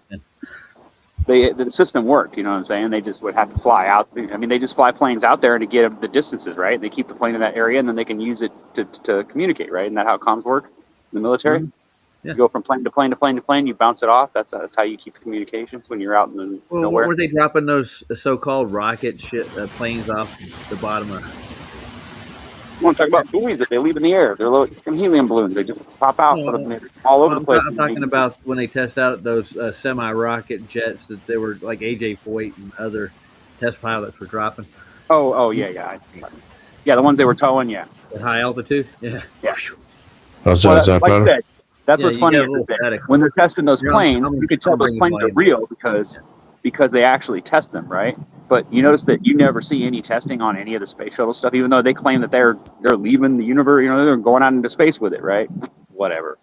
The system worked, you know what I'm saying? They just would have to fly out. I mean, they just fly planes out there to get the distances, right? They keep the plane in that area, and then they can use it to communicate, right? Isn't that how comms work in the military? Mm-hmm. Yeah. You go from plane to plane to plane to plane, you bounce it off. That's how you keep communications when you're out in the nowhere. Were they dropping those so-called rocket planes off the bottom of? You want to talk about buoys that they leave in the air? They're little helium balloons. They just pop out all over the place. I'm talking about when they test out those semi-rocket jets that they were like AJ Foyt and other test pilots were dropping. Yeah. The ones they were towing, yeah. At high altitude, yeah. How's that? Is that like better? That's what's funny when they're testing those planes, you can tell those planes are real because they actually test them, right? But you notice that you never see any testing on any of the space shuttle stuff, even though they claim that they're leaving the universe. You know, they're going out into space with it, right? Whatever.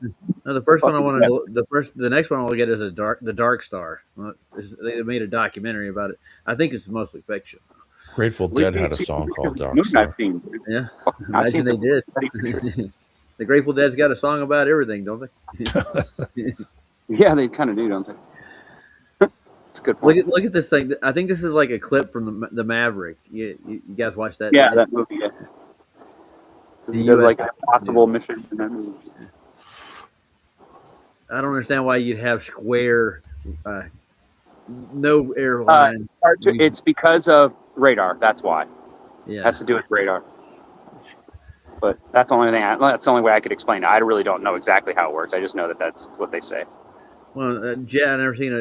No, the first one I want to the next one I'll get is the Dark Star. They made a documentary about it. I think it's mostly fiction. Grateful Dead had a song called Dark Star. Yeah, imagine they did. The Grateful Dead's got a song about everything, don't they? Yeah, they kind of do, don't they? It's a good point. Look at this thing. I think this is like a clip from the Maverick. You guys watch that? Yeah, that movie. Yeah. He does like an impossible mission. I don't understand why you'd have square, no airlines. It's because of radar. That's why. Yeah, it has to do with radar. But that's the only thing. That's the only way I could explain it. I really don't know exactly how it works. I just know that that's what they say. Well, jet. I've never seen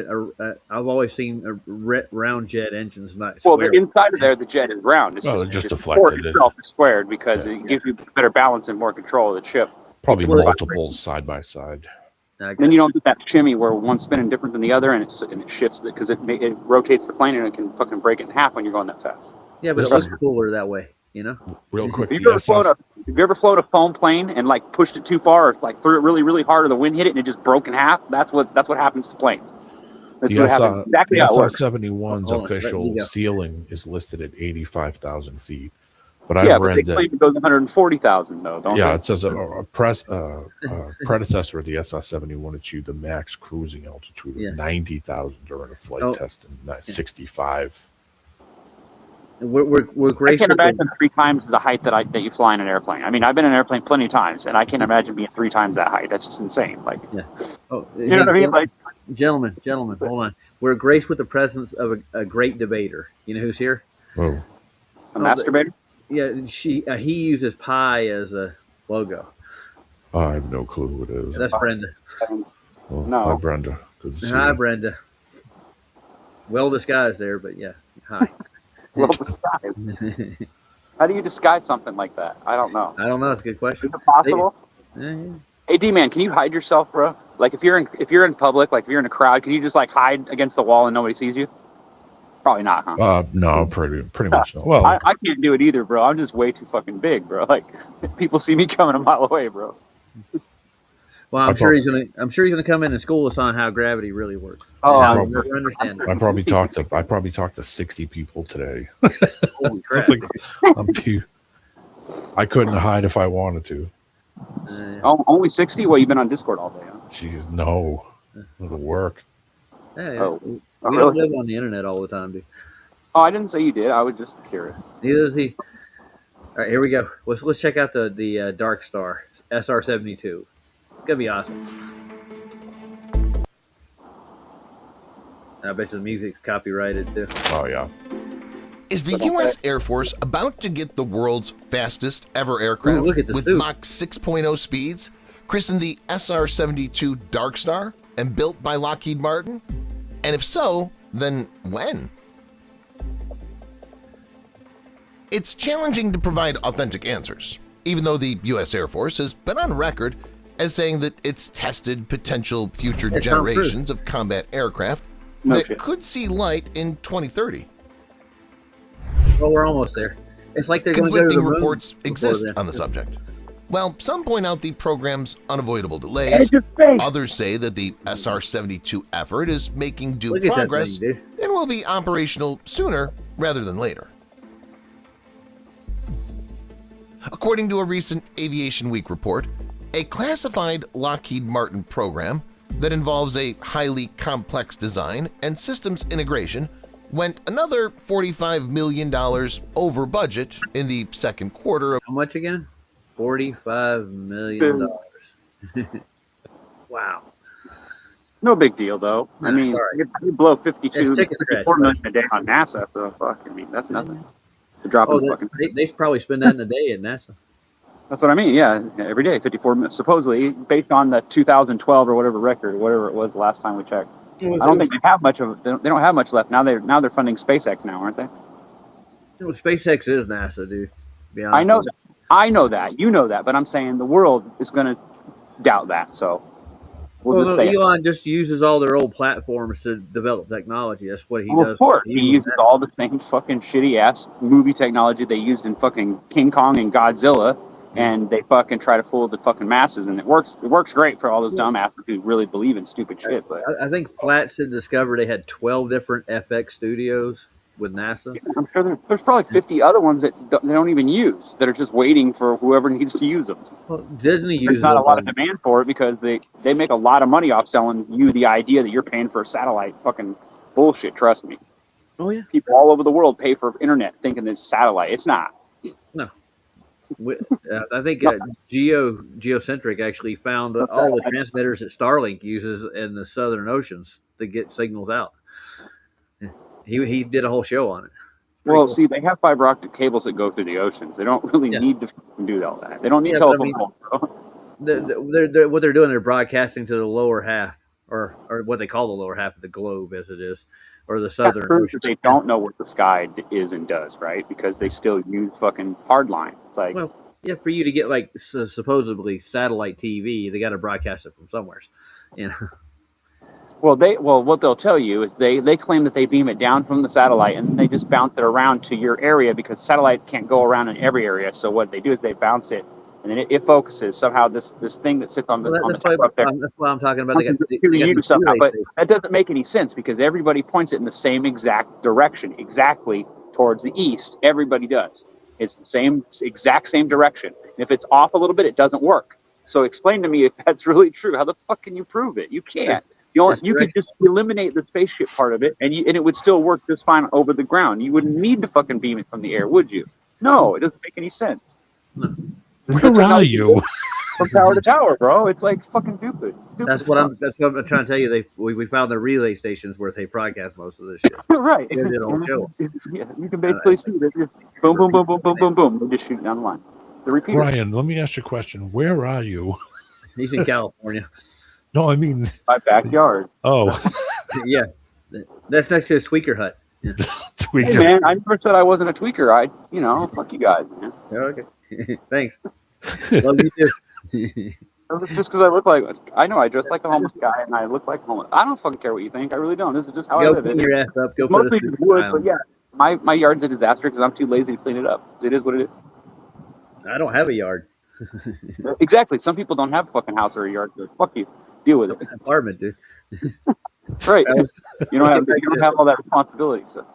I've always seen round jet engines, not square. Well, the inside of there, the jet is round. It's just deflected. Itself is squared because it gives you better balance and more control of the ship. Probably multiples side by side. Then you don't get that shimmy where one's spinning different than the other, and it shifts because it rotates the plane and it can fucking break it in half when you're going that fast. Yeah, but it looks cooler that way, you know. Real quick, have you ever flown a foam plane and like pushed it too far, or like threw it really, really hard, or the wind hit it and it just broke in half? That's what happens to planes. That's what happens. Exactly the how it works. SR-71's official ceiling is listed at 85,000 feet. But I read that it goes 140,000 though. Don't it says a predecessor of the SR-71 achieved the max cruising altitude of 90,000 during a flight test in 65. We're I can't imagine 3 times the height that you fly in an airplane. I mean, I've been in an airplane plenty of times, and I can't imagine being 3 times that height. That's just insane. Like, you know what I mean? Like, gentlemen, hold on. We're graced with the presence of a great debater. You know who's here? Oh, a masturbator. Yeah, he uses pi as a logo. I have no clue who it is. That's Brenda. Well, no. Hi, Brenda. Good to see Hi, you. Brenda. Well disguised there, but yeah. Hi. Well disguised. How do you disguise something like that? I don't know. That's a good question. Is it possible? Hey, D-Man, can you hide yourself, bro? Like if you're in public, like if you're in a crowd, can you just like hide against the wall and nobody sees you? Probably not, huh? No, pretty much not. Well, I can't do it either, bro. I'm just way too fucking big, bro. Like people see me coming a mile away, bro. Well, I'm sure he's gonna come in and school us on how gravity really works. Oh, I understand. I probably talked to 60 people today. Holy crap! I couldn't hide if I wanted to. Only 60? Well, you've been on Discord all day, huh? Jeez, no. The work. Yeah. We don't live on the internet all the time, dude. Oh, I didn't say you did. I was just curious. Neither does he. All right, here we go. Let's check out the Dark Star SR-72. It's gonna be awesome. I bet you the music's copyrighted too. Oh yeah. Is the U.S. Air Force about to get the world's fastest ever aircraft Ooh, look at the with suit. Mach 6.0 speeds, christened the SR-72 Dark Star and built by Lockheed Martin? And if so, then when? It's challenging to provide authentic answers, even though the U.S. Air Force has been on record as saying that it's tested potential future It's not true. generations of combat aircraft No that shit. could see light in 2030. Well, we're almost there. It's like they're going to go to Conflicting the moon reports before exist then. on the subject. While some point out the program's unavoidable delays, others say that the SR-72 effort is making due Look at that progress thing, dude. and will be operational sooner rather than later. According to a recent Aviation Week report, a classified Lockheed Martin program that involves a highly complex design and systems integration went another $45 million over budget in the second quarter of How much again? $45 million. Wow. No big deal, though. I No, mean, sorry. you blow 52, It's chicken scratch, 54 million a day on NASA, so fuck, I mean, that's nothing. It's a drop in the fucking... They probably spend that in a day at NASA. That's what I mean, yeah, every day, 54 minutes, supposedly, based on the 2012 or whatever record, whatever it was the last time we checked. I don't think they have much of. They don't have much left now. They're funding SpaceX now, aren't they? You know, SpaceX is NASA, dude. To be honest I know with that. I know that. You know that. But I'm saying the world is going to doubt that. So we'll Well, just no, say it. Elon just uses all their old platforms to develop technology. That's what he Well, does. of course, he uses all the same fucking shitty ass movie technology they used in fucking King Kong and Godzilla, and they fucking try to fool the fucking masses, and it works. It works great for all those dumbasses who really believe in stupid shit. But I think Flats had discovered they had 12 different FX studios with NASA. I'm sure there's probably 50 other ones that they don't even use, that are just waiting for whoever needs to use them. Well, Disney There's uses not a them lot of on- demand for it because they make a lot of money off selling you the idea that you're paying for a satellite. Fucking bullshit, trust me. Oh yeah, People all over the world pay for internet thinking it's satellite. It's not. no. I think Geocentric actually found all the transmitters that Starlink uses in the southern oceans to get signals out. He did a whole show on it. Pretty Well, cool. see, they have fiber optic cables that go through the oceans. They don't really Yeah. need to fucking do all that. They don't need Yeah, but I telephone mean- poles, bro. What they're doing, they're broadcasting to the lower half, or what they call the lower half of the globe, as it is, or the That southern proves ocean. that they don't know what the sky is and does, right? Because they still use fucking hardline. It's like, Well, yeah, for you to get like supposedly satellite TV, they got to broadcast it from somewhere. You know, well, what they'll tell you is they claim that they beam it down from the satellite and they just bounce it around to your area because satellite can't go around in every area. So what they do is they bounce it and then it focuses somehow. This thing that sits on the well, on the that's, why, top up there. that's why I'm talking about. They got You the somehow, relay but station. that doesn't make any sense because everybody points it in the same exact direction, exactly towards the east. Everybody does. It's the exact same direction. And if it's off a little bit, it doesn't work. So explain to me if that's really true. How the fuck can you prove it? You can't. You could just eliminate the spaceship part of it, and it would still work just fine over the ground. You wouldn't need to fucking beam it from the air, would you? No, it doesn't make any sense. Where are you? From tower to tower, bro. It's like fucking stupid. That's what I'm trying to tell you. We found the relay stations where they broadcast most of this shit. Right. They did a whole show. Yeah, you can basically see that just boom, boom, boom, boom, boom, boom, boom. They just shoot down the line. The repeater. Ryan, let me ask you a question. Where are you? He's in California. No, I mean, My backyard. oh, Yeah, that's next to his tweaker hut. Yeah. Hey, tweaker. man, I never said I wasn't a tweaker. Fuck you guys, man. Okay, thanks. Love you too. Just because I look like, I know I dress like a homeless guy and I look like homeless. I don't fucking care what you think. I really don't. This is just how I Go live. clean your ass up. Go put Mostly us through just wood, the but yeah, my yard's a disaster because I'm too lazy to clean it up. It is what it is. I don't have a yard. Exactly. Some people don't have a fucking house or a yard. So fuck you. Deal with it. Apartment, dude. Right. You don't have all that responsibility. So.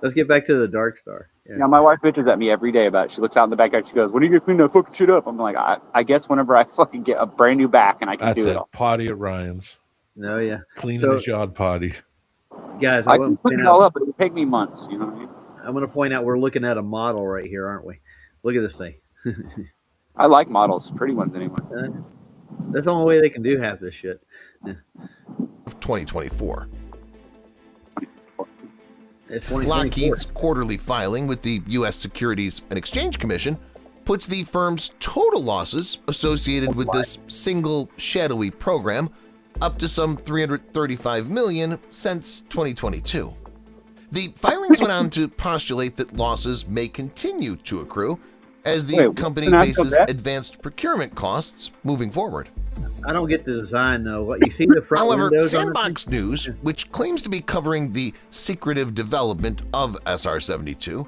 Let's get back to the Dark Star. Yeah. Yeah, my wife bitches at me every day about it. She looks out in the backyard. She goes, "When are you gonna clean that fucking shit up?" I'm like, I guess whenever I fucking get a brand new back and I can That's do it. it all. Potty at Ryan's. No, yeah, Cleaning So- his yard potty. guys. I I can want to clean point it all out. up, but it would take me months. You know what I mean? I'm going to point out we're looking at a model right here, aren't we? Look at this thing. I like models, pretty ones anyway. That's the only way they can do half this shit. of 2024. It's 2024. Lockheed's quarterly filing with the U.S. Securities and Exchange Commission puts the firm's total losses associated with this single shadowy program up to some $335 million since 2022. The filings went on to postulate that losses may continue to accrue as the company faces advanced procurement costs moving forward. I don't get the design though. What you see the front However, windows on Sandbox News, which claims to be covering the secretive development of SR-72,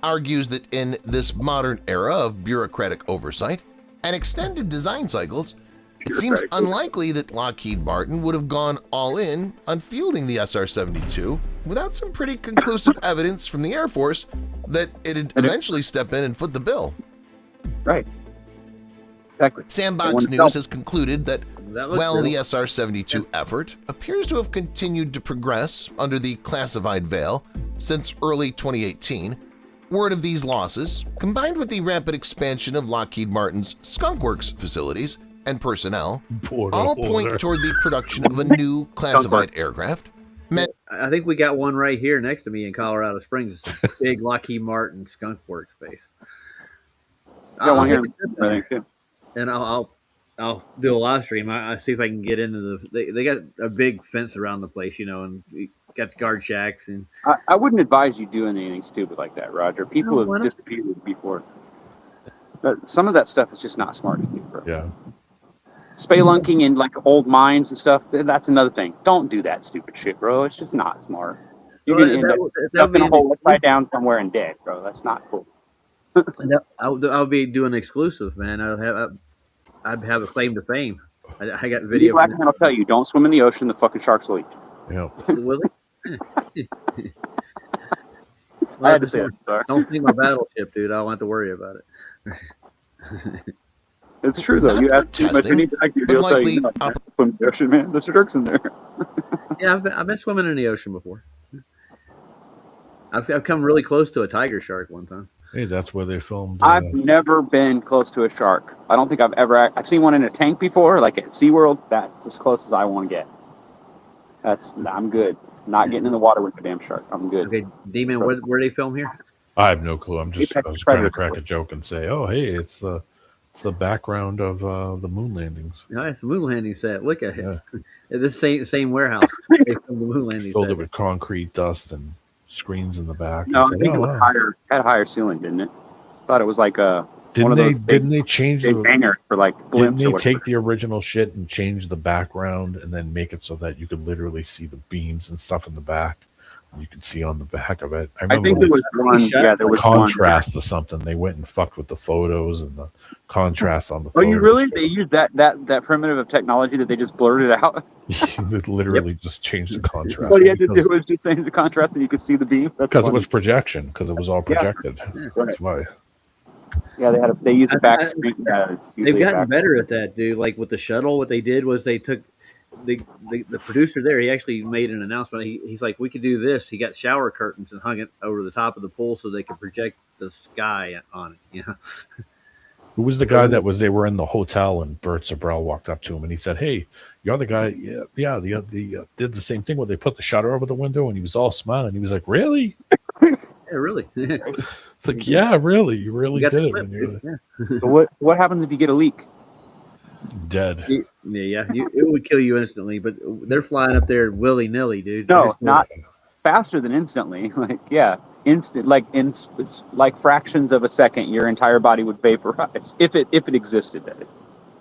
argues that in this modern era of bureaucratic oversight and extended design cycles, it seems unlikely that Lockheed Martin would have gone all in on fielding the SR-72 without some pretty conclusive evidence from the Air Force that it'd eventually step in and foot the bill. Right. Exactly. Sandbox News has concluded that while real. the SR-72 effort appears to have continued to progress under the classified veil since early 2018, word of these losses, combined with the rapid expansion of Lockheed Martin's Skunk Works facilities and personnel, all point toward the production of a new classified aircraft. I think we got one right here next to me in Colorado Springs. It's a big Lockheed Martin Skunk Works base. Got one here, I think, too. And I'll do a live stream. I see if I can get into they got a big fence around the place, you know, and we got the guard shacks. And I wouldn't advise you doing anything stupid like that, Roger. People have disappeared before. But some of that stuff is just not smart to do, bro. Yeah. Spelunking in like old mines and stuff, that's another thing. Don't do that stupid shit, bro. It's just not smart. You're going to end up stuck in a hole upside down somewhere and dead, bro. That's not cool. I'll be doing exclusive, man. I'd have a claim to fame. I got video. Black man will tell you, don't swim in the ocean. The fucking sharks will eat you. Yeah. Will he? I had to say it. Sorry. Don't think my battleship, dude. I don't have to worry about it. It's true though. Not You for have too much testing, to but he'll tell likely you, no, swim in the ocean, man. There's sharks in there. Yeah, I've been swimming in the ocean before. I've come really close to a tiger shark one time. Hey, that's where they filmed. I've never been close to a shark. I don't think I've seen one in a tank before, like at SeaWorld. That's as close as I want to get. I'm good. Not getting in the water with the damn shark. I'm good. Okay, D-Man, where they film here? I have no clue. I was trying to crack a joke and say, "Oh, hey, it's the background of the moon landings." No, it's the moon landing set. Look at it. This same warehouse. They filmed the moon landing Filled set. it with concrete dust and screens in the back. No, I think it was higher. Had a higher ceiling, didn't it? Thought it was like one of those. Didn't they change big hangers for like blimps? Didn't they or take the original shit and change the background and then make it so that you could literally see the beams and stuff in the back? You could see on the back of it. I remember think there was one. Yeah, there was contrast to something. They went and fucked with the photos and the contrast on the. Oh, photos. you really? They used that primitive of technology that they just blurred it out. It literally just changed the contrast. What you had to do was just change the contrast, and you could see the beam. Because it was projection. Because it was all projected. Yeah. That's why. Yeah, they used the back screen. They've gotten better at that, dude. Like with the shuttle, what they did was they took the producer there. He actually made an announcement. He's like, we could do this. He got shower curtains and hung it over the top of the pool so they could project the sky on it. You know. Who was the guy that was? They were in the hotel, and Bert Zabrell walked up to him, and he said, "Hey, you're the guy. Yeah. Did the same thing where they put the shutter over the window, and he was all smiling. He was like, "Really? Yeah, really." It's like, yeah, really. You really did it. Yeah. So what happens if you get a leak? Dead. Yeah. It would kill you instantly. But they're flying up there willy nilly, dude. No, not faster than instantly. Like instant. Like fractions of a second, your entire body would vaporize if it existed. That is.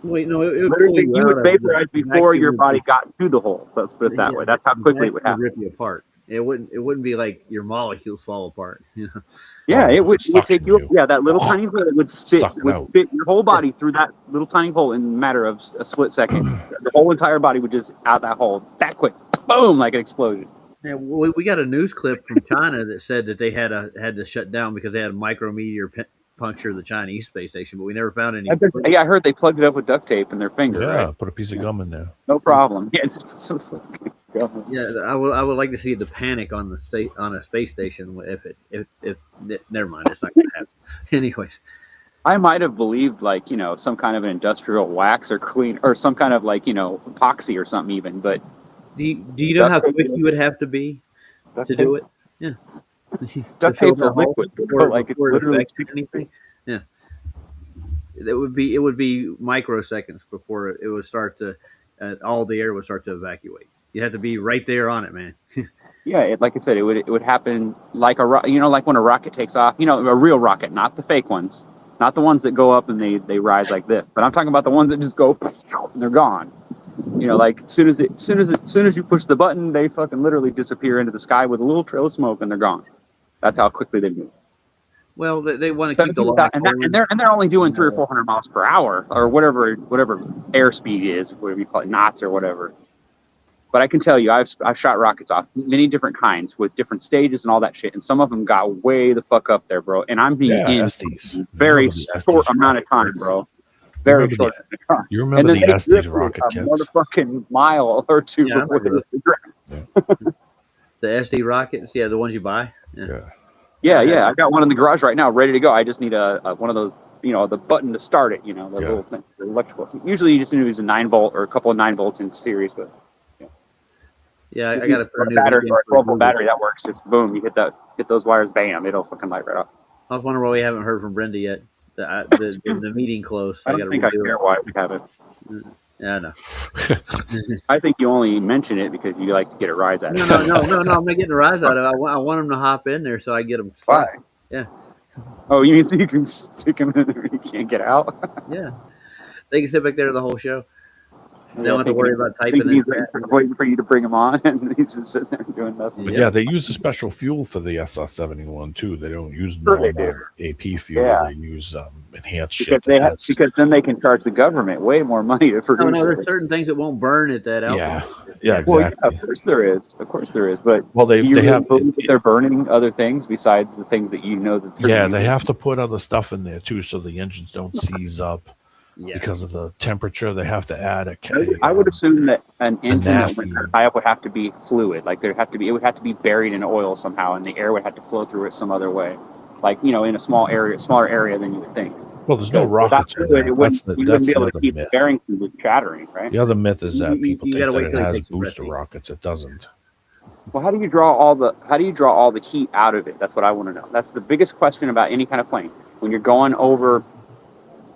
Wait, no, it would literally you would vaporize before your body got to the hole. Let's put it that way. That's how quickly it would happen. Rip you apart. It wouldn't be like your molecules fall apart. You know? Yeah, it would take you. Yeah, that little tiny hole would spit your whole body through that little tiny hole in a matter of a split second. The whole entire body would just out that hole that quick. Boom, like an explosion. Yeah, we got a news clip from China that said that they had to shut down because they had a micrometeor puncture the Chinese space station, but we never found any. Yeah, I heard they plugged it up with duct tape in their finger. Yeah, right? Put a piece of gum in there. No problem. Yeah, just fucking gum. Yeah, I would like to see the panic on a space station if never mind, it's not going to happen. Anyways, I might have believed like, some kind of an industrial wax or clean or some kind of like, epoxy or something even, but Do you know how quick you would have to be to do it? Yeah. Duct To fill tape's a the hole liquid, before, like it's before it literally affects anything. Yeah. It would be microseconds before it would start to all the air would start to evacuate. You have to be right there on it, man. yeah, like I said, it would happen like like when a rocket takes off, a real rocket, not the fake ones, not the ones that go up and they rise like this, but I'm talking about the ones that just go and they're gone. Like as soon as you push the button, they fucking literally disappear into the sky with a little trail of smoke and they're gone. That's how quickly they move. Well, they want to keep the line and they're only doing 300 or 400 miles per hour or whatever airspeed is, whatever you call it, knots or whatever. But I can tell you, I've shot rockets off many different kinds with different stages and all that shit, and some of them got way the fuck up there, bro. And I'm being in Estes. very short amount of time, bro. Very short amount of time. You remember the Estes rocket a kits? motherfucking mile or two Yeah, before they hit the ground. The SD rockets, yeah, the ones you buy. Yeah. I got one in the garage right now, ready to go. I just need a one of those, the button to start it. The little thing, the electrical. Usually, you just need to use a 9-volt or a couple of 9 volts in series, but yeah, I got to put a new battery or a 12-volt battery that works. Just boom, you hit those wires, bam, it'll fucking light right up. I was wondering why we haven't heard from Brenda yet. The meeting closed. I don't think I care why we haven't. Yeah, I know. I think you only mention it because you like to get a rise out of it. No. I'm not getting a rise out of it. I want them to hop in there so I get them. Why? Yeah. Oh, you mean so you can stick them in there and you can't get out? Yeah. They can sit back there the whole show. They don't have to worry about typing in. Waiting for you to bring them on, and he's just sitting there doing nothing. But yeah, they use a special fuel for the SR-71 too. They don't use normal AP fuel. Yeah. They use enhanced because shit. Because then they can charge the government way more money to produce. No, there's certain things that won't burn at that output. Yeah, exactly. Well, yeah, of course there is. But they have believe that they're burning other things besides the things that that. They have to put other stuff in there too, so the engines don't seize up. Yeah. Because of the temperature, they have to add I would assume that an engine that went high up would have to be fluid. Like it would have to be buried in oil somehow, and the air would have to flow through it some other way. Like in a smaller area than you would think. Well, there's no rockets in there. You wouldn't be able to keep bearing from shattering, right? The other myth is that people think that it has booster rockets. It doesn't. Well, how do you draw all the heat out of it? That's what I want to know. That's the biggest question about any kind of plane. When you're going over,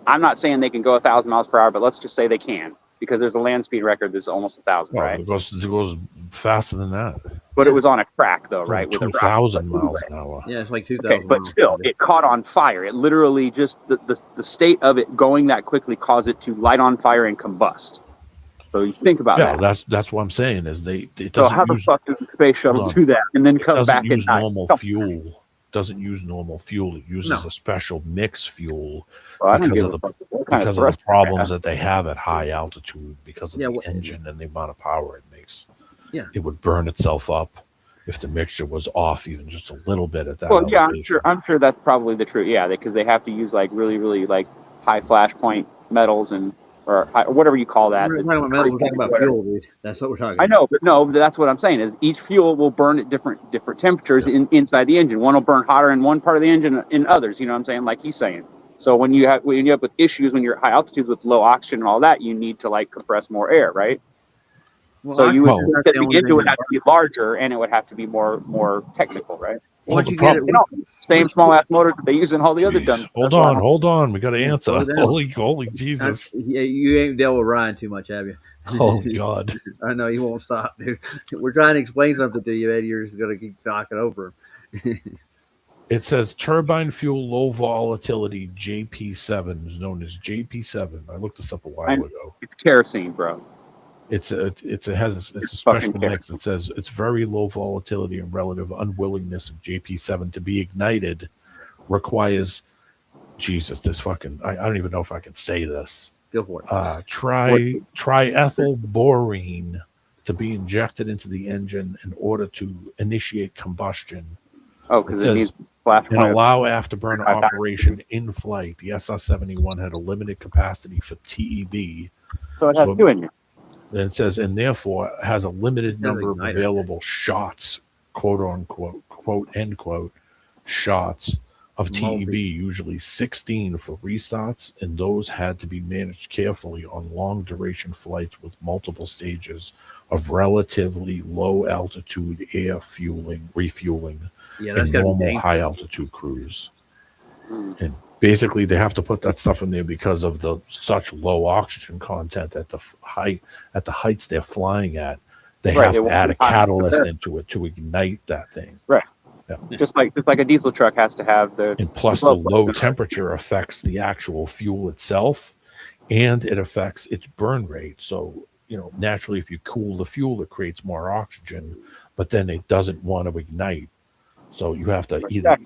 I'm not saying they can go 1,000 miles per hour, but let's just say they can, because there's a land speed record that's almost 1,000, right? It goes faster than that. But it was on a track, though, right? 2,000 miles an hour. Yeah, it's like 2,000. Okay, but still, it caught on fire. It literally just the state of it going that quickly caused it to light on fire and combust. So you think about that. Yeah, that's what I'm saying. Is it doesn't. So how the fuck does the space shuttle do that and then come back and normal fuel? Doesn't use normal fuel. It uses a special mix fuel because of the problems that they have at high altitude because of the engine and the amount of power it makes. Yeah, it would burn itself up if the mixture was off even just a little bit at that. Well, yeah, I'm sure that's probably the truth. Yeah, because they have to use like really, really like high flash point metals or whatever you call that. We're talking about fuel, dude. That's what we're talking about. I know, but that's what I'm saying is each fuel will burn at different temperatures inside the engine. One will burn hotter in one part of the engine in others, you know what I'm saying? Like he's saying. So when you have with issues when you're at high altitudes with low oxygen and all that, you need to like compress more air, right? Well, so the engine would have to be larger and it would have to be more technical, right? Once you get it, same small ass motor that they use in all the other guns. Hold on. We got to answer. Holy Jesus! You ain't dealt with Ryan too much, have you? Oh God! I know you won't stop, dude. We're trying to explain something to you, Eddie. You're just gonna keep talking over him. It says turbine fuel low volatility JP7 is known as JP7. I looked this up a while ago. It's kerosene, bro. It's a special mix. It says it's very low volatility and relative unwillingness of JP7 to be ignited requires this fucking I don't even know if I can say this. Go for it. Triethylborine to be injected into the engine in order to initiate combustion. Oh, because it needs flash and allow afterburner operation in flight. The SR-71 had a limited capacity for TEB. So it has two in you. And it says, and therefore has a limited number of available shots, quote unquote, quote end quote, shots of TEB, usually 16 for restarts, and those had to be managed carefully on long duration flights with multiple stages of relatively low altitude air refueling, that's and got to be normal dangerous. high altitude cruise. And basically, they have to put that stuff in there because of the such low oxygen content at the heights they're flying at. They have to add a catalyst into it to ignite that thing. Right. Yeah. Just like a diesel truck has to have the. And plus, the low temperature affects the actual fuel itself, and it affects its burn rate. So, naturally, if you cool the fuel, it creates more oxygen, but then it doesn't want to ignite. So you have to either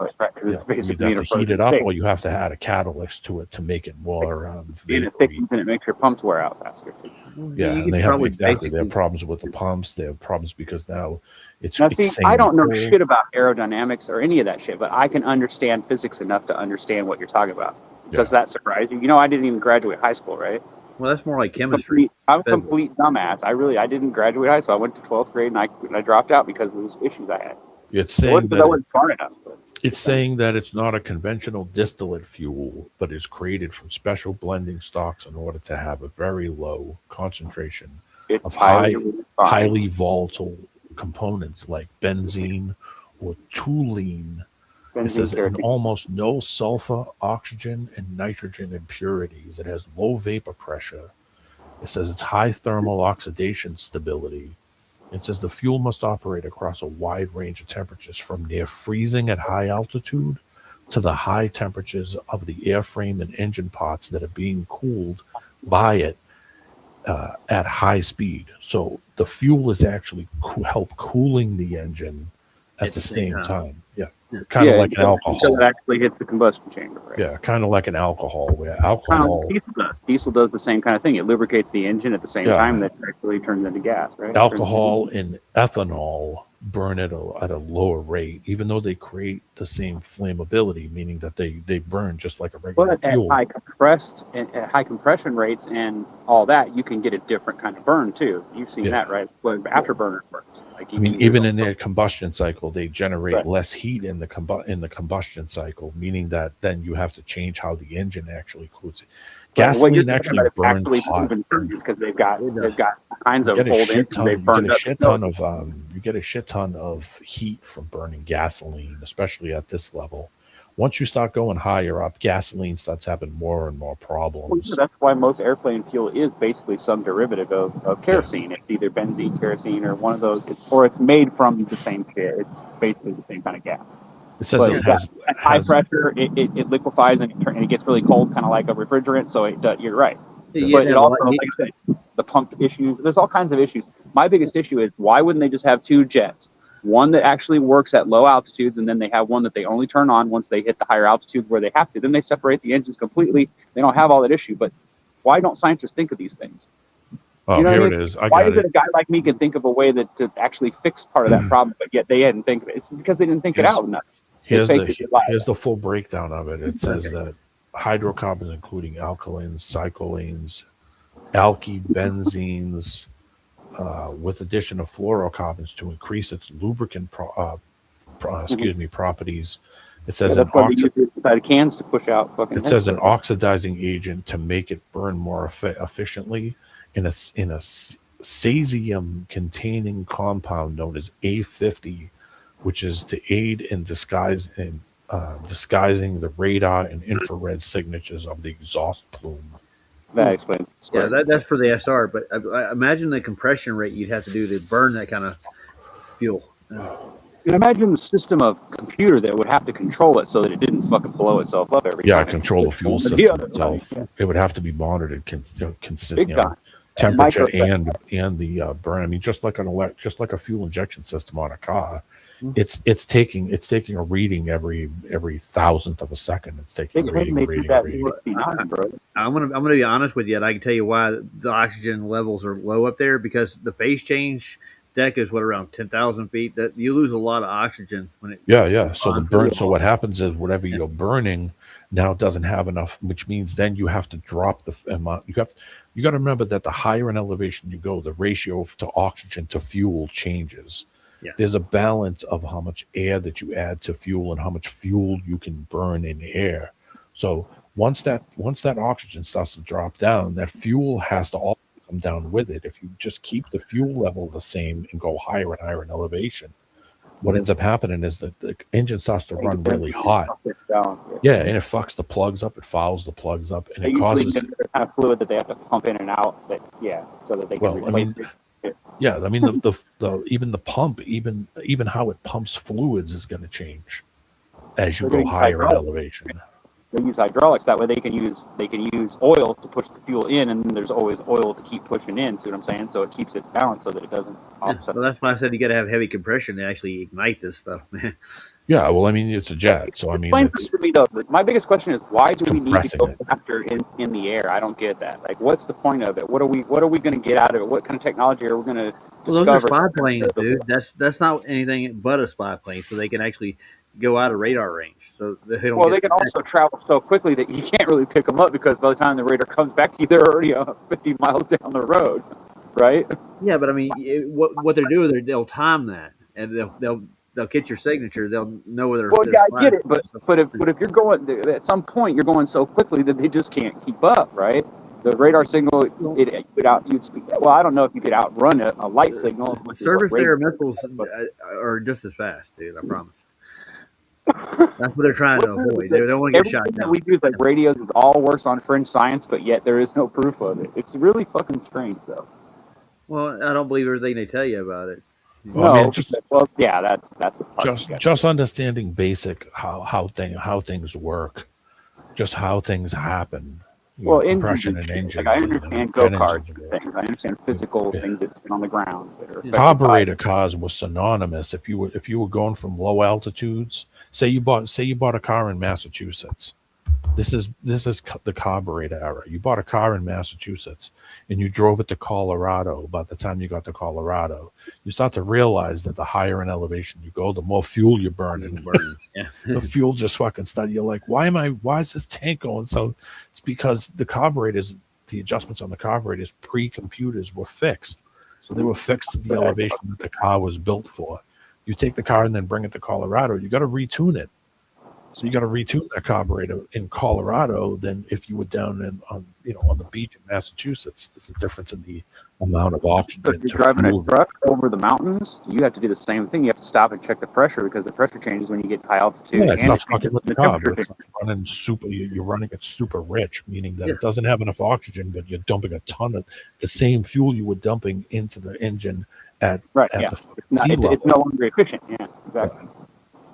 you have to heat it up, or you have to add a catalyst to it to make it more vapory. And it makes your pumps wear out faster too. Yeah, and they have they have problems with the pumps. They have problems because now it's. Now, see, I don't know shit about aerodynamics or any of that shit, but I can understand physics enough to understand what you're talking about. Does that surprise you? I didn't even graduate high school, right? Well, that's more like chemistry. I'm a complete dumbass. I didn't graduate high school. I went to 12th grade and I dropped out because of those issues I had. It's saying that I wasn't smart enough. It's saying that it's not a conventional distillate fuel, but is created from special blending stocks in order to have a very low concentration of highly volatile components like benzene or toluene. It says and almost no sulfur, oxygen, and nitrogen impurities. It has low vapor pressure. It says it's high thermal oxidation stability. It says the fuel must operate across a wide range of temperatures from near freezing at high altitude to the high temperatures of the airframe and engine parts that are being cooled by it at high speed. So the fuel is actually help cooling the engine at the same time. Yeah. Kind of like an alcohol. So it actually hits the combustion chamber. Right? Yeah, kind of like an alcohol. Where alcohol. Like diesel does. Diesel does the same kind of thing. It lubricates the engine at the same time that actually turns into gas. Right. Alcohol and ethanol burn at a lower rate, even though they create the same flammability, meaning that they burn just like a regular fuel. At high compression rates and all that, you can get a different kind of burn too. You've seen that, right? Well, afterburner burns. Like even in their combustion cycle, they generate less heat in the combustion cycle, meaning that then you have to change how the engine actually cools it. Gasoline actually burns hot because they've got kinds of old engines. You get a shit ton of heat from burning gasoline, especially at this level. Once you start going higher up, gasoline starts having more and more problems. Well, that's why most airplane fuel is basically some derivative of kerosene. It's either benzene, kerosene, or one of those, or it's made from the same shit. It's basically the same kind of gas. It says it has high pressure. It liquefies and it gets really cold, kind of like a refrigerant. So you're right. But it also, like I said, the pump issues. There's all kinds of issues. My biggest issue is why wouldn't they just have two jets? One that actually works at low altitudes, and then they have one that they only turn on once they hit the higher altitudes where they have to. Then they separate the engines completely. They don't have all that issue. But why don't scientists think of these things? Oh, here it is. Why is it a guy like me can think of a way to actually fix part of that problem, but yet they hadn't think of it? It's because they didn't think it out enough. Here's the full breakdown of it. It says that hydrocarbons, including alkylins, cyclones, alky benzenes, with addition of fluorocarbons to increase its lubricant properties. It says cans to push out. It says an oxidizing agent to make it burn more efficiently in a cesium containing compound known as A50, which is to aid in disguising the radar and infrared signatures of the exhaust plume. That explains. Yeah, that's for the SR. But I imagine the compression rate you'd have to do to burn that kind of fuel. And imagine the system of computer that would have to control it so that it didn't fucking blow itself up every time. Control the fuel system itself. It would have to be monitored consistently. Temperature and the burn. I mean, just like a fuel injection system on a car. It's taking a reading every thousandth of a second. It's taking a reading. I'm gonna be honest with you, and I can tell you why the oxygen levels are low up there, because the phase change deck is around 10,000 feet. That you lose a lot of oxygen when it. Yeah. So the burn. So what happens is whatever you're burning now doesn't have enough, which means then you have to drop the amount. You got to remember that the higher in elevation you go, the ratio to oxygen to fuel changes. Yeah. There's a balance of how much air that you add to fuel and how much fuel you can burn in air. So once that oxygen starts to drop down, that fuel has to also come down with it. If you just keep the fuel level the same and go higher and higher in elevation, what ends up happening is that the engine starts to run really hot. Yeah, and it fucks the plugs up, it fouls the plugs up, and it causes kind of fluid that they have to pump in and out. So that they can. Well, I mean, yeah, I mean the even the pump, even how it pumps fluids is going to change as you go higher in elevation. They use hydraulics that way. They can use oil to push the fuel in, and then there's always oil to keep pushing in. See what I'm saying? So it keeps it balanced so that it doesn't offset. So that's why I said you got to have heavy compression to actually ignite this stuff, man. Yeah, well, I mean, it's a jet, so I mean, explain to me though. My biggest question is why do we need to go faster in the air? I don't get that. Like, what's the point of it? What are we going to get out of it? What kind of technology are we going to? Well, those are spy planes, dude. That's not anything but a spy plane, so they can actually go out of radar range. So they don't. Well, they can also travel so quickly that you can't really pick them up because by the time the radar comes back to you, they're already 50 miles down the road, right? Yeah, but I mean, what they're doing, they'll time that, and they'll get your signature. They'll know where they're. Well, yeah, I get it, but if you're going at some point, you're going so quickly that they just can't keep up, right? The radar signal, well, I don't know if you could outrun a light signal. Surface to air missiles are just as fast, dude. I promise. That's what they're trying to avoid. They don't want to get shot down. We use like radios, it all works on fringe science, but yet there is no proof of it. It's really fucking strange, though. Well, I don't believe everything they tell you about it. Well, I mean, that's just understanding basic how things work, just how things happen. Well, compression and engines. Like I understand go-karts and things. I understand physical things that sit on the ground. Carburetor cars were synonymous. If you were going from low altitudes, say you bought a car in Massachusetts. This is the carburetor era. You bought a car in Massachusetts and you drove it to Colorado. By the time you got to Colorado, you start to realize that the higher in elevation you go, the more fuel you're burning. Yeah. The fuel just fucking started. You're like, why is this tank going? So it's because the adjustments on the carburetors pre-computers were fixed. So they were fixed to the elevation that the car was built for. You take the car and then bring it to Colorado, you got to retune it. So you got to retune that carburetor in Colorado than if you were down on the beach in Massachusetts. It's a difference in the amount of oxygen. So if you're driving a truck over the mountains, you have to do the same thing. You have to stop and check the pressure because the pressure changes when you get high altitude. Yeah, it's not fucking with the car. It's running super. You're running it super rich, meaning that it doesn't have enough oxygen, but you're dumping a ton of the same fuel you were dumping into the engine at the sea level. It's no longer efficient. Yeah, exactly. Right.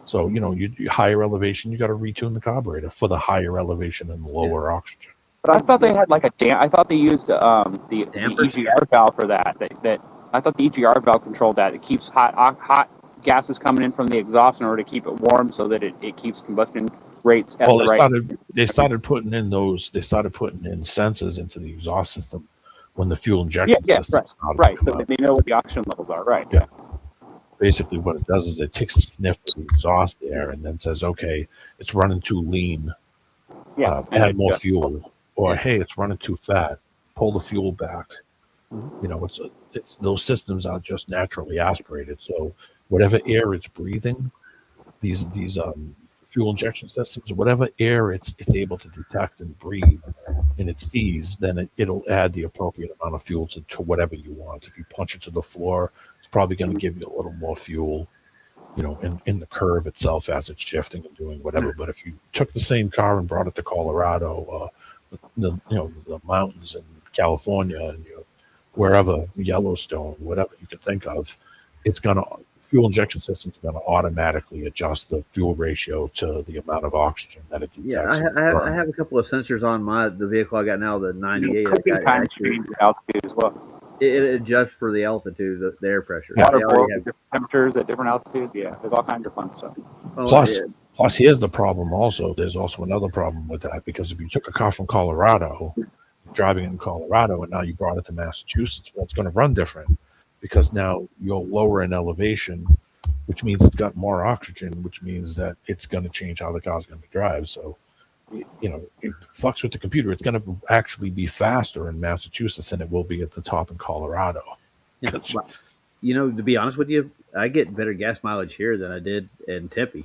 So, you higher elevation, you got to retune the carburetor for the higher elevation and lower oxygen. But I thought they had like I thought they used the EGR valve for that. That I thought the EGR valve controlled that. It keeps hot gases coming in from the exhaust in order to keep it warm, so that it keeps combustion rates at the right. They started putting in sensors into the exhaust system when the fuel injection system started. Right. So that they know what the oxygen levels are. Right. Yeah. Basically what it does is it takes a sniff of the exhaust air and then says, okay, it's running too lean, add more fuel, or hey, it's running too fat, pull the fuel back. It's those systems are just naturally aspirated, so whatever air it's breathing, these fuel injection systems, whatever air it's able to detect and breathe and it sees, then it'll add the appropriate amount of fuel to whatever you want. If you punch it to the floor, it's probably going to give you a little more fuel, in the curve itself as it's shifting and doing whatever. But if you took the same car and brought it to Colorado, the mountains in California and wherever, Yellowstone, whatever you can think of, fuel injection systems are going to automatically adjust the fuel ratio to the amount of oxygen that it detects. Yeah, I have a couple of sensors on the vehicle I got now, the 98. Altitude as well. It adjusts for the altitude, the air pressure. Water flow, different temperatures at different altitudes. Yeah, there's all kinds of fun stuff. Plus, here's the problem also. There's also another problem with that, because if you took a car from Colorado, driving it in Colorado, and now you brought it to Massachusetts, well, it's going to run different because now you're lower in elevation, which means it's got more oxygen, which means that it's going to change how the car's going to drive. So, it fucks with the computer. It's going to actually be faster in Massachusetts than it will be at the top in Colorado. To be honest with you, I get better gas mileage here than I did in Tempe.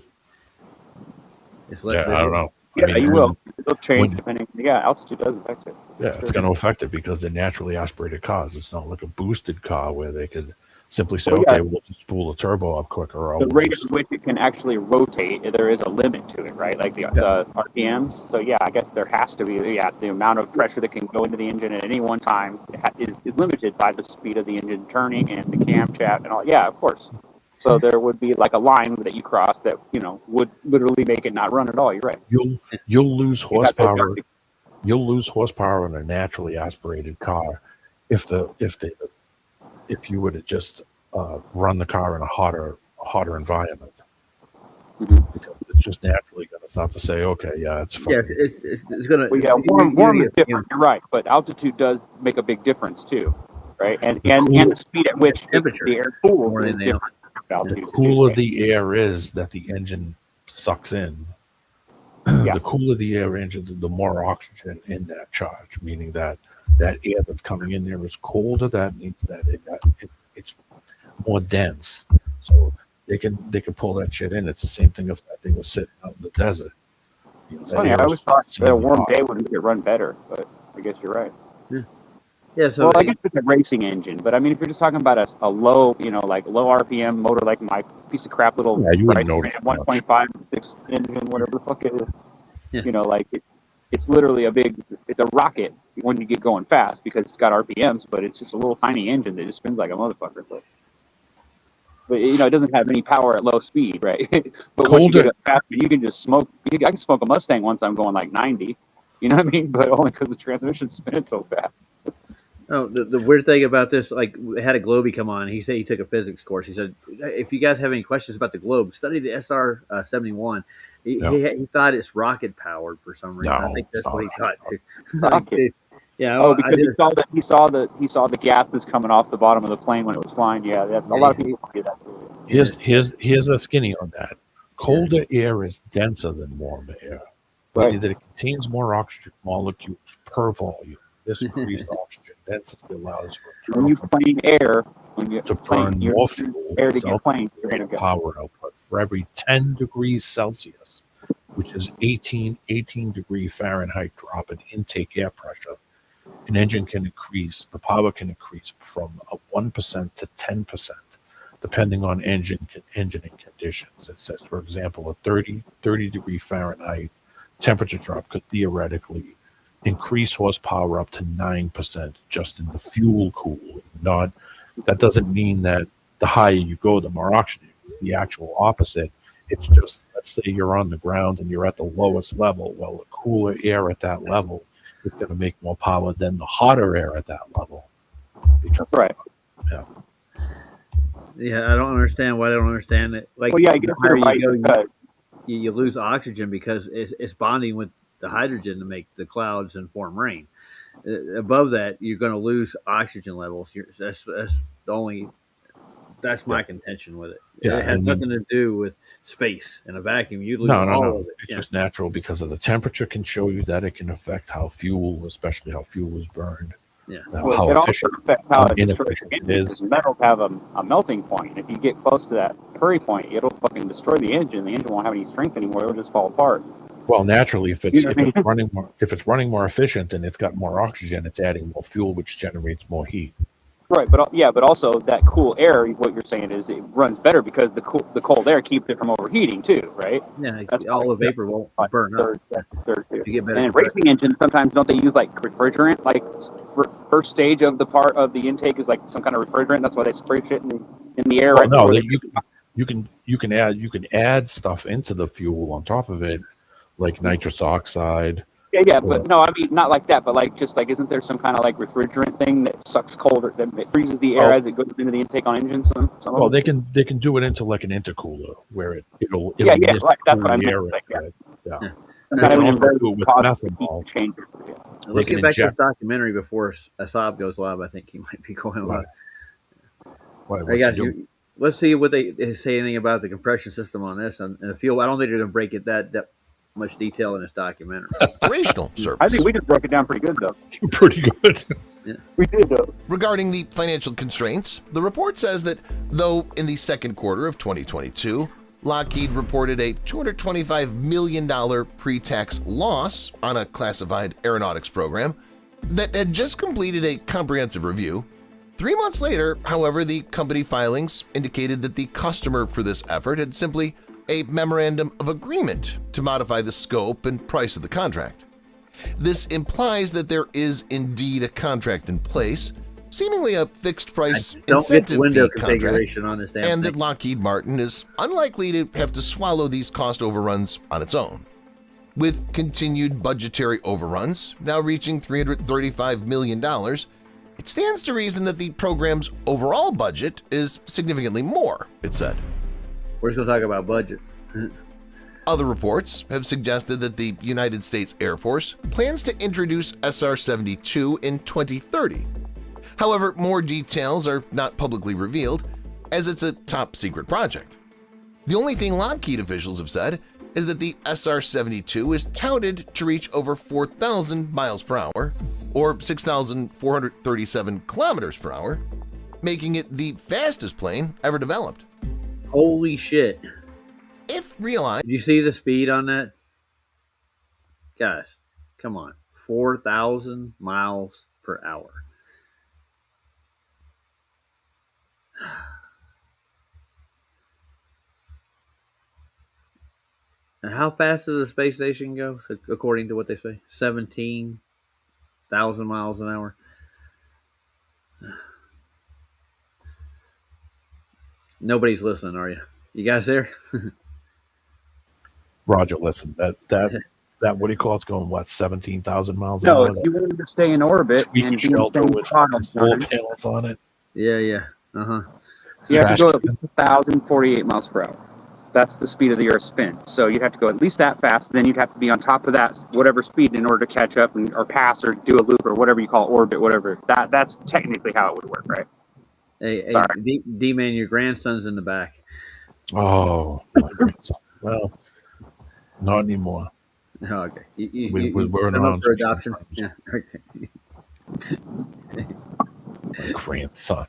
It's Yeah, I don't know. Yeah, you will. It'll change when- depending. Yeah, altitude does affect it. Yeah, it's going to affect it because they're naturally aspirated cars. It's not like a boosted car where they could simply say, Well, yeah. okay, we'll just spool the turbo up quicker. Or The we'll rate just- at which it can actually rotate, there is a limit to it, right? Like the RPMs. So yeah, I guess there has to be. Yeah, the amount of pressure that can go into the engine at any one time is limited by the speed of the engine turning and the camshaft and all. Yeah, of course. So there would be like a line that you cross that would literally make it not run at all. You're right. You'll lose You got those horsepower. guys- You'll lose horsepower in a naturally aspirated car if you were to just run the car in a hotter environment. Mhm. Because it's just naturally going to start to say, okay, yeah, it's fine. Yeah, it's going to. Well, yeah, warm is different. You're right, but altitude does make a big difference too, right? And the speed at which Temperature the air cools more is than anything different. The Altitude cooler too. the air is that the engine sucks in, Yeah. the cooler the air engine, the more oxygen in that charge, meaning that air that's coming in there is colder. That means that it's more dense. So they can pull that shit in. It's the same thing if that thing was sitting out in the desert. It's funny. I always thought that a warm day would make it run better, but I guess you're right. Yeah, so Well, I guess it's a racing engine, but I mean, if you're just talking about a low, like low RPM motor, like my piece of crap little Yeah, you wouldn't notice much. 1.5 6 engine, whatever the fuck it is, Yeah. like it's literally it's a rocket when you get going fast because it's got RPMs, but it's just a little tiny engine that just spins like a motherfucker. But it doesn't have any power at low speed, right? But when you get it faster, you can just smoke. I can smoke a Mustang once I'm going like 90. You know what I mean? But only because the transmission's spinning so fast. Oh, the weird thing about this, like, we had a Globey come on. He said he took a physics course. He said, if you guys have any questions about the globe, study the SR 71. He thought it's rocket powered for some reason. I think that's what he thought. Rocket. Yeah. Oh, because he saw the gases coming off the bottom of the plane when it was flying. Yeah, a lot of people do that. Here's a skinny on that. Colder air is denser than warm air, meaning that it contains more oxygen molecules per volume. This increased oxygen density allows for When you plane air, to burn more fuel, air to get plane, you're gonna go. power output for every 10 degrees Celsius, which is 18 degree Fahrenheit drop in intake air pressure. An engine can increase, the power can increase from 1% to 10%, depending on engineering conditions. It says, for example, a 30 degree Fahrenheit temperature drop could theoretically increase horsepower up to 9% just in the fuel cooling. That doesn't mean that the higher you go, the more oxygen. It's the actual opposite. It's just, let's say you're on the ground and you're at the lowest level. Well, the cooler air at that level is going to make more power than the hotter air at that level. Because Right. Yeah, I don't understand why they don't understand it. Like, Well, yeah, the you're higher right. you go, Because you lose oxygen because it's bonding with the hydrogen to make the clouds and form rain. Above that, you're going to lose oxygen levels. That's my contention with it. Yeah, It has and nothing to do with space. In a vacuum, you lose No. all of it. It's just natural because of the temperature can show you that it can affect how fuel, especially how fuel is burned. Yeah. How it also efficient, affects how how it destroys inefficient your it engine. is. Metals have a melting point. If you get close to that curry point, it'll fucking destroy the engine. The engine won't have any strength anymore. It'll just fall apart. Well, naturally, if it's You know what I mean? if it's running more efficient and it's got more oxygen, it's adding more fuel, which generates more heat. Right, but also that cool air. What you're saying is it runs better because the cold air keeps it from overheating too, right? Yeah, That's all the vapor won't burn up. That's third too. You get better And in compressed. racing engines, sometimes don't they use like refrigerant? Like first stage of the part of the intake is like some kind of refrigerant. That's why they spray shit in the air. Well, right no, before you can add stuff into the fuel on top of it, like nitrous oxide. Yeah, but no, I mean not like that, but like just like isn't there some kind of like refrigerant thing that sucks colder that freezes the air as it goes into the intake on engines? Some Well, of they can do it into like an intercooler where it'll Yeah, mist right, that's what I the meant, air like, out of it. Yeah. some They kind of can an also inverted do it with positive methanol. heat changer. Yeah. Let's can get back to inject- the documentary before Asab goes live. I think he might be going live. What- Hey what's guys, he doing? let's see what they say anything about the compression system on this and the fuel. I don't think they're going to break it that much detail in this documentary. Operational service. I think we just broke it down pretty good though. Pretty good. We did, though. Regarding the financial constraints, the report says that though in the second quarter of 2022, Lockheed reported a $225 million pre-tax loss on a classified aeronautics program that had just completed a comprehensive review. 3 months later, however, the company filings indicated that the customer for this effort had simply a memorandum of agreement to modify the scope and price of the contract. This implies that there is indeed a contract in place, seemingly a fixed-price incentive window fee contract, configuration on this damn and thing. that Lockheed Martin is unlikely to have to swallow these cost overruns on its own. With continued budgetary overruns, now reaching $335 million, it stands to reason that the program's overall budget is significantly more, it said. We're just going to talk about budget. Other reports have suggested that the United States Air Force plans to introduce SR-72 in 2030. However, more details are not publicly revealed, as it's a top-secret project. The only thing Lockheed officials have said is that the SR-72 is touted to reach over 4,000 miles per hour, or 6,437 kilometers per hour, making it the fastest plane ever developed. Holy shit. If realized, Did you see the speed on that? Guys, come on. 4,000 miles per hour. And how fast does the space station go, according to what they say? 17,000 miles an hour. Nobody's listening, are you? You guys there? Roger, listen, that what do you call it's going, what, 17,000 miles an No, hour? if you wanted to stay in orbit Tweak and be shelter in with solar solar panels on it. Yeah. Uh-huh. you have to go Trash at 1,048 miles per hour. That's the speed of the Earth's spin. So you'd have to go at least that fast. Then you'd have to be on top of that, whatever speed, in order to catch up or pass or do a loop or whatever you call orbit, whatever. That's technically how it would work, right? Hey, Sorry. D-Man, your grandson's in the back. Oh, my grandson. Well, not anymore. Oh, okay. We're in come up arms for with adoption. you. Yeah. Okay. My grandson.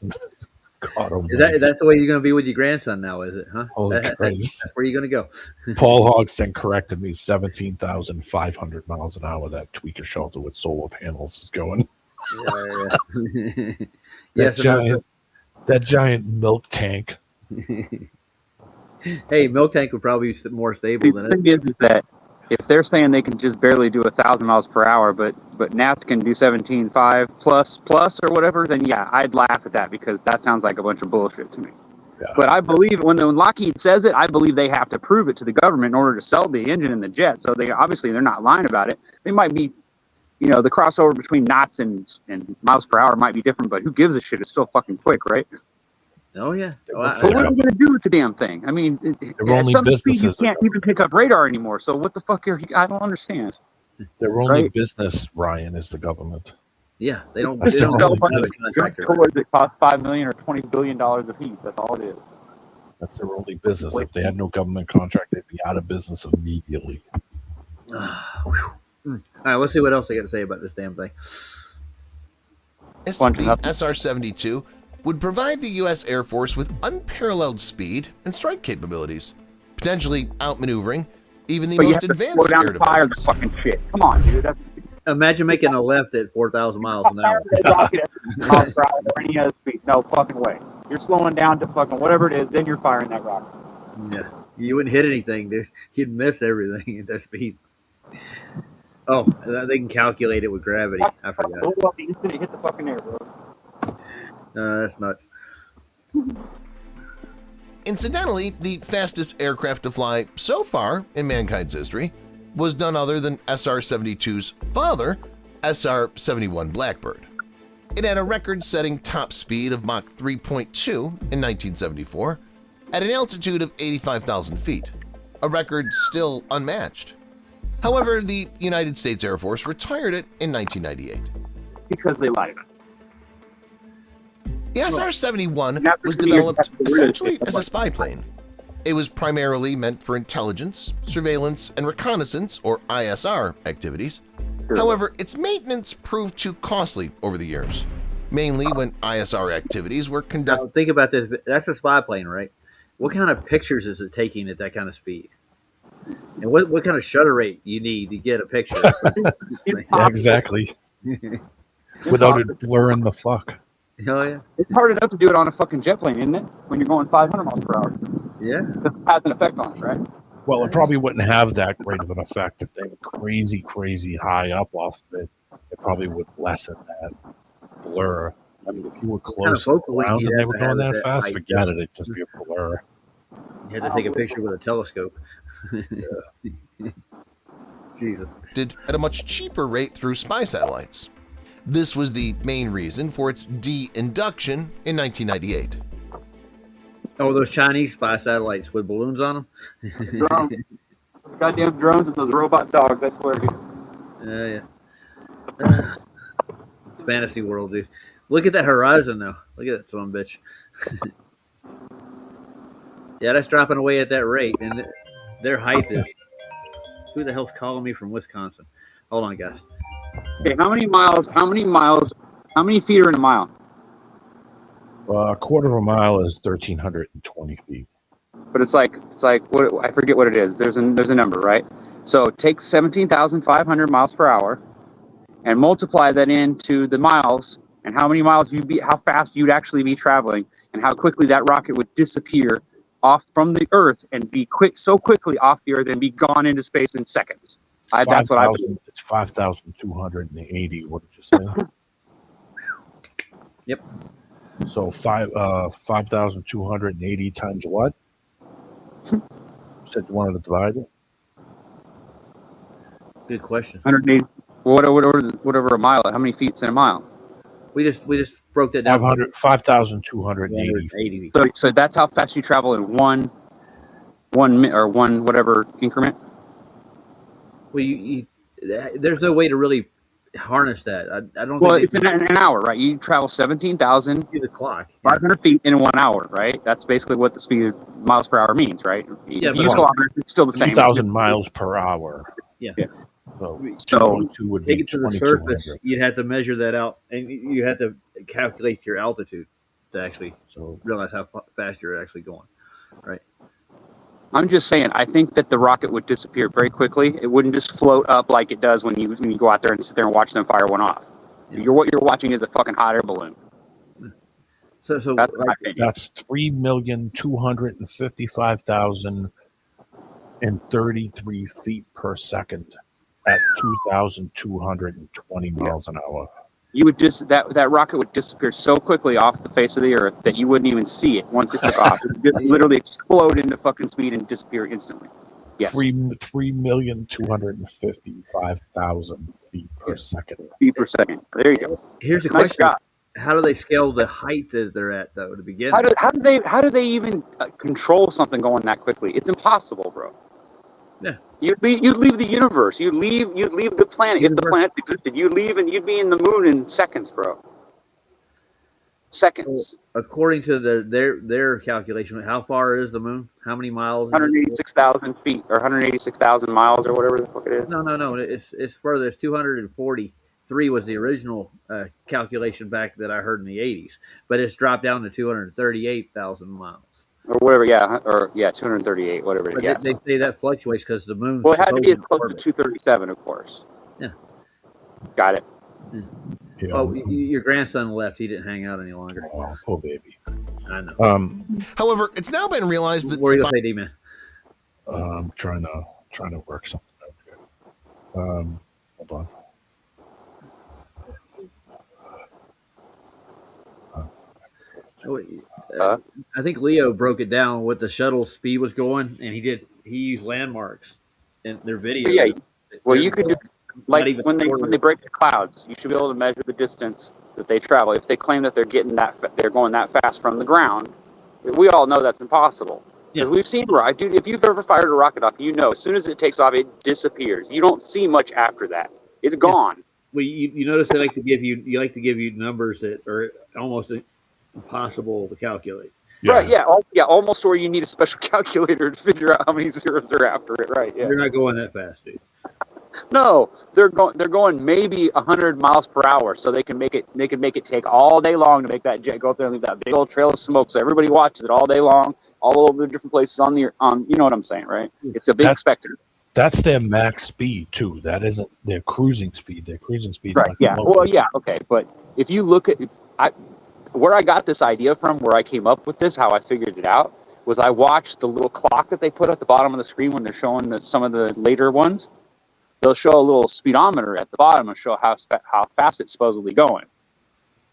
God almighty. That's the way you're going to be with your grandson now, is it? Huh? Holy That's Christ. where you're going to go. Paul Hogston corrected me, 17,500 miles an hour. That tweaker shelter with solar panels is going. Yeah. That, Yes. that giant milk tank. Hey, Milk Tank would probably be more stable The than it. thing is that if they're saying they can just barely do 1,000 miles per hour, but NASA can do 17.5 plus or whatever, then yeah, I'd laugh at that because that sounds like a bunch of bullshit to me. Yeah. But I believe when Lockheed says it, I believe they have to prove it to the government in order to sell the engine and the jet. So they're not lying about it. They might be, the crossover between knots and miles per hour might be different, but who gives a shit? It's still fucking quick, right? Oh, yeah. Oh, So what are you going to do with the damn thing? I mean, They're at only some speed you businesses. can't even pick up radar anymore. So what the fuck I don't understand. Their only Right. business, Ryan, is the government. yeah, they don't. That's They the don't only have a business. contractor. Toys that cost $5 million or $20 billion a piece. That's all it is. That's their only business. If they had no government contract, they'd be out of business immediately. All right, let's see what else they got to say about this damn thing. Bunch of the nothing. SR-72 would provide the U.S. Air Force with unparalleled speed and strike capabilities, potentially outmaneuvering even the But you most have to slow advanced down air and fire the defenses. fucking shit. Come on, dude. That's Imagine making a left at 4,000 miles an hour. rocket at miles per hour or any other speed. No fucking way. You're slowing down to fucking whatever it is, then you're firing that rocket. Yeah, you wouldn't hit anything, dude. You'd miss everything at that speed. Oh, they can calculate it with gravity. I forgot. Blow up the instant it hit the fucking air, bro. That's nuts. Incidentally, the fastest aircraft to fly so far in mankind's history was none other than SR-72's father, SR-71 Blackbird. It had a record-setting top speed of Mach 3.2 in 1974 at an altitude of 85,000 feet, a record still unmatched. However, the United States Air Force retired it in 1998. Because they lied about it. The SR-71 After was 2 years, developed that's the real essentially shit. as a spy plane. It was primarily meant for intelligence, surveillance, and reconnaissance, or ISR, activities. However, its maintenance proved too costly over the years, mainly when ISR activities were conducted. Now, think about this. That's a spy plane, right? What kind of pictures is it taking at that kind of speed? And what kind of shutter rate you need to get a picture? Yeah, exactly. Without it blurring the fuck. Oh yeah, It's hard enough to do it on a fucking jet plane, isn't it? When you're going 500 miles per hour. yeah. It has an effect on it, right? Well, it probably wouldn't have that great of an effect if they were crazy high up off of it. It probably would lessen that blur. I mean, if you were close to the focal length ground you'd and they have were to going have that at fast, height. forget it. It'd just be a blur. You had to take a picture with a telescope. Jesus. At a much cheaper rate through spy satellites. This was the main reason for its de-induction in 1998. Oh, those Chinese spy satellites with balloons on them. Drones. Goddamn drones and those robot dogs, I swear to you. Yeah. It's fantasy world, dude. Look at that horizon, though. Look at that son of a bitch. Yeah, that's dropping away at that rate, and their height is. Who the hell's calling me from Wisconsin? Hold on, guys. Okay, how many feet are in a mile? A quarter of a mile is 1,320 feet. But it's like what, I forget what it is. There's a number, right? So take 17,500 miles per hour and multiply that into the miles and how many miles how fast you'd actually be traveling and how quickly that rocket would disappear off from the Earth and be so quickly off the Earth and be gone into space in seconds. That's what I believe. It's 5,280. What did you say? Yep. So 5,280 times what? You said you wanted to divide it? Good question. 180. Whatever a mile. How many feet's in a mile? We just broke that down. 5,280. So that's how fast you travel in one whatever increment. Well, there's no way to really harness that. I don't. Well, think it's in an hour, right? You travel 17,000 do the clock. 500 feet in 1 hour, right? That's basically what the speed of miles per hour means, right? Yeah, If you use kilometers, it's still the same. 2,000 miles per hour. Yeah. So So 22 would Take be it to the 2,200. surface. You'd have to measure that out, and you have to calculate your altitude to actually realize how fast you're actually going. Right. I'm just saying, I think that the rocket would disappear very quickly. It wouldn't just float up like it does when you go out there and sit there and watch them fire one off. Yeah. What you're watching is a fucking hot air balloon. So That's my opinion. That's 3,255,033 feet per second at 2,220 miles an hour. You would that rocket would disappear so quickly off the face of the Earth that you wouldn't even see it once it took off. It would just literally explode into fucking speed and disappear instantly. Yes. 3,255,000 feet per second. Feet per second. There you go. here's the Nice question: job. how do they scale the height that they're at, though, to begin? How do they even control something going that quickly? It's impossible, bro. Yeah. You'd leave the universe. You'd leave the planet if the planet existed. You'd leave and you'd be in the moon in seconds, bro. Seconds. According to their calculation, how far is the moon? How many miles? 186,000 feet or 186,000 miles or whatever the fuck it is. No. It's further. It's 243 was the original calculation back that I heard in the 80s, but it's dropped down to 238,000 miles. Or whatever, 238, whatever it But is. they say that fluctuates because the moon's. Well, it had to be as close to orbit. 237, of course. Yeah. Got it. Yeah. Oh, your grandson left. He didn't hang out any longer. Oh, poor baby. I know. However, it's now been realized that What are you gonna say, D-Man? I'm trying to work something out here. Hold on. I think Leo broke it down what the shuttle speed was going, and he used landmarks in their video. Yeah. Well, you could just, Not like even when they break the clouds, you should be able to measure the distance that they travel. If they claim that they're going that fast from the ground, we all know that's impossible. Yeah. Because we've seen, dude, if you've ever fired a rocket off, you know, as soon as it takes off, it disappears. You don't see much after that. It's gone. Well, you notice they like to give you numbers that are almost impossible to calculate. Yeah. Right, almost where you need a special calculator to figure out how many zeros are after it, right? Yeah. You're not going that fast, dude. No, they're going maybe 100 miles per hour, so they can make it take all day long to make that jet go up there and leave that big old trail of smoke, so everybody watches it all day long, all over the different places on you know what I'm saying, right? It's a big spectacle. That's their max speed too. That isn't their cruising speed. Their cruising speed, right? Yeah. Well, yeah. Okay, but if you look at where I got this idea from, where I came up with this, how I figured it out, was I watched the little clock that they put at the bottom of the screen when they're showing some of the later ones. They'll show a little speedometer at the bottom and show how fast it's supposedly going.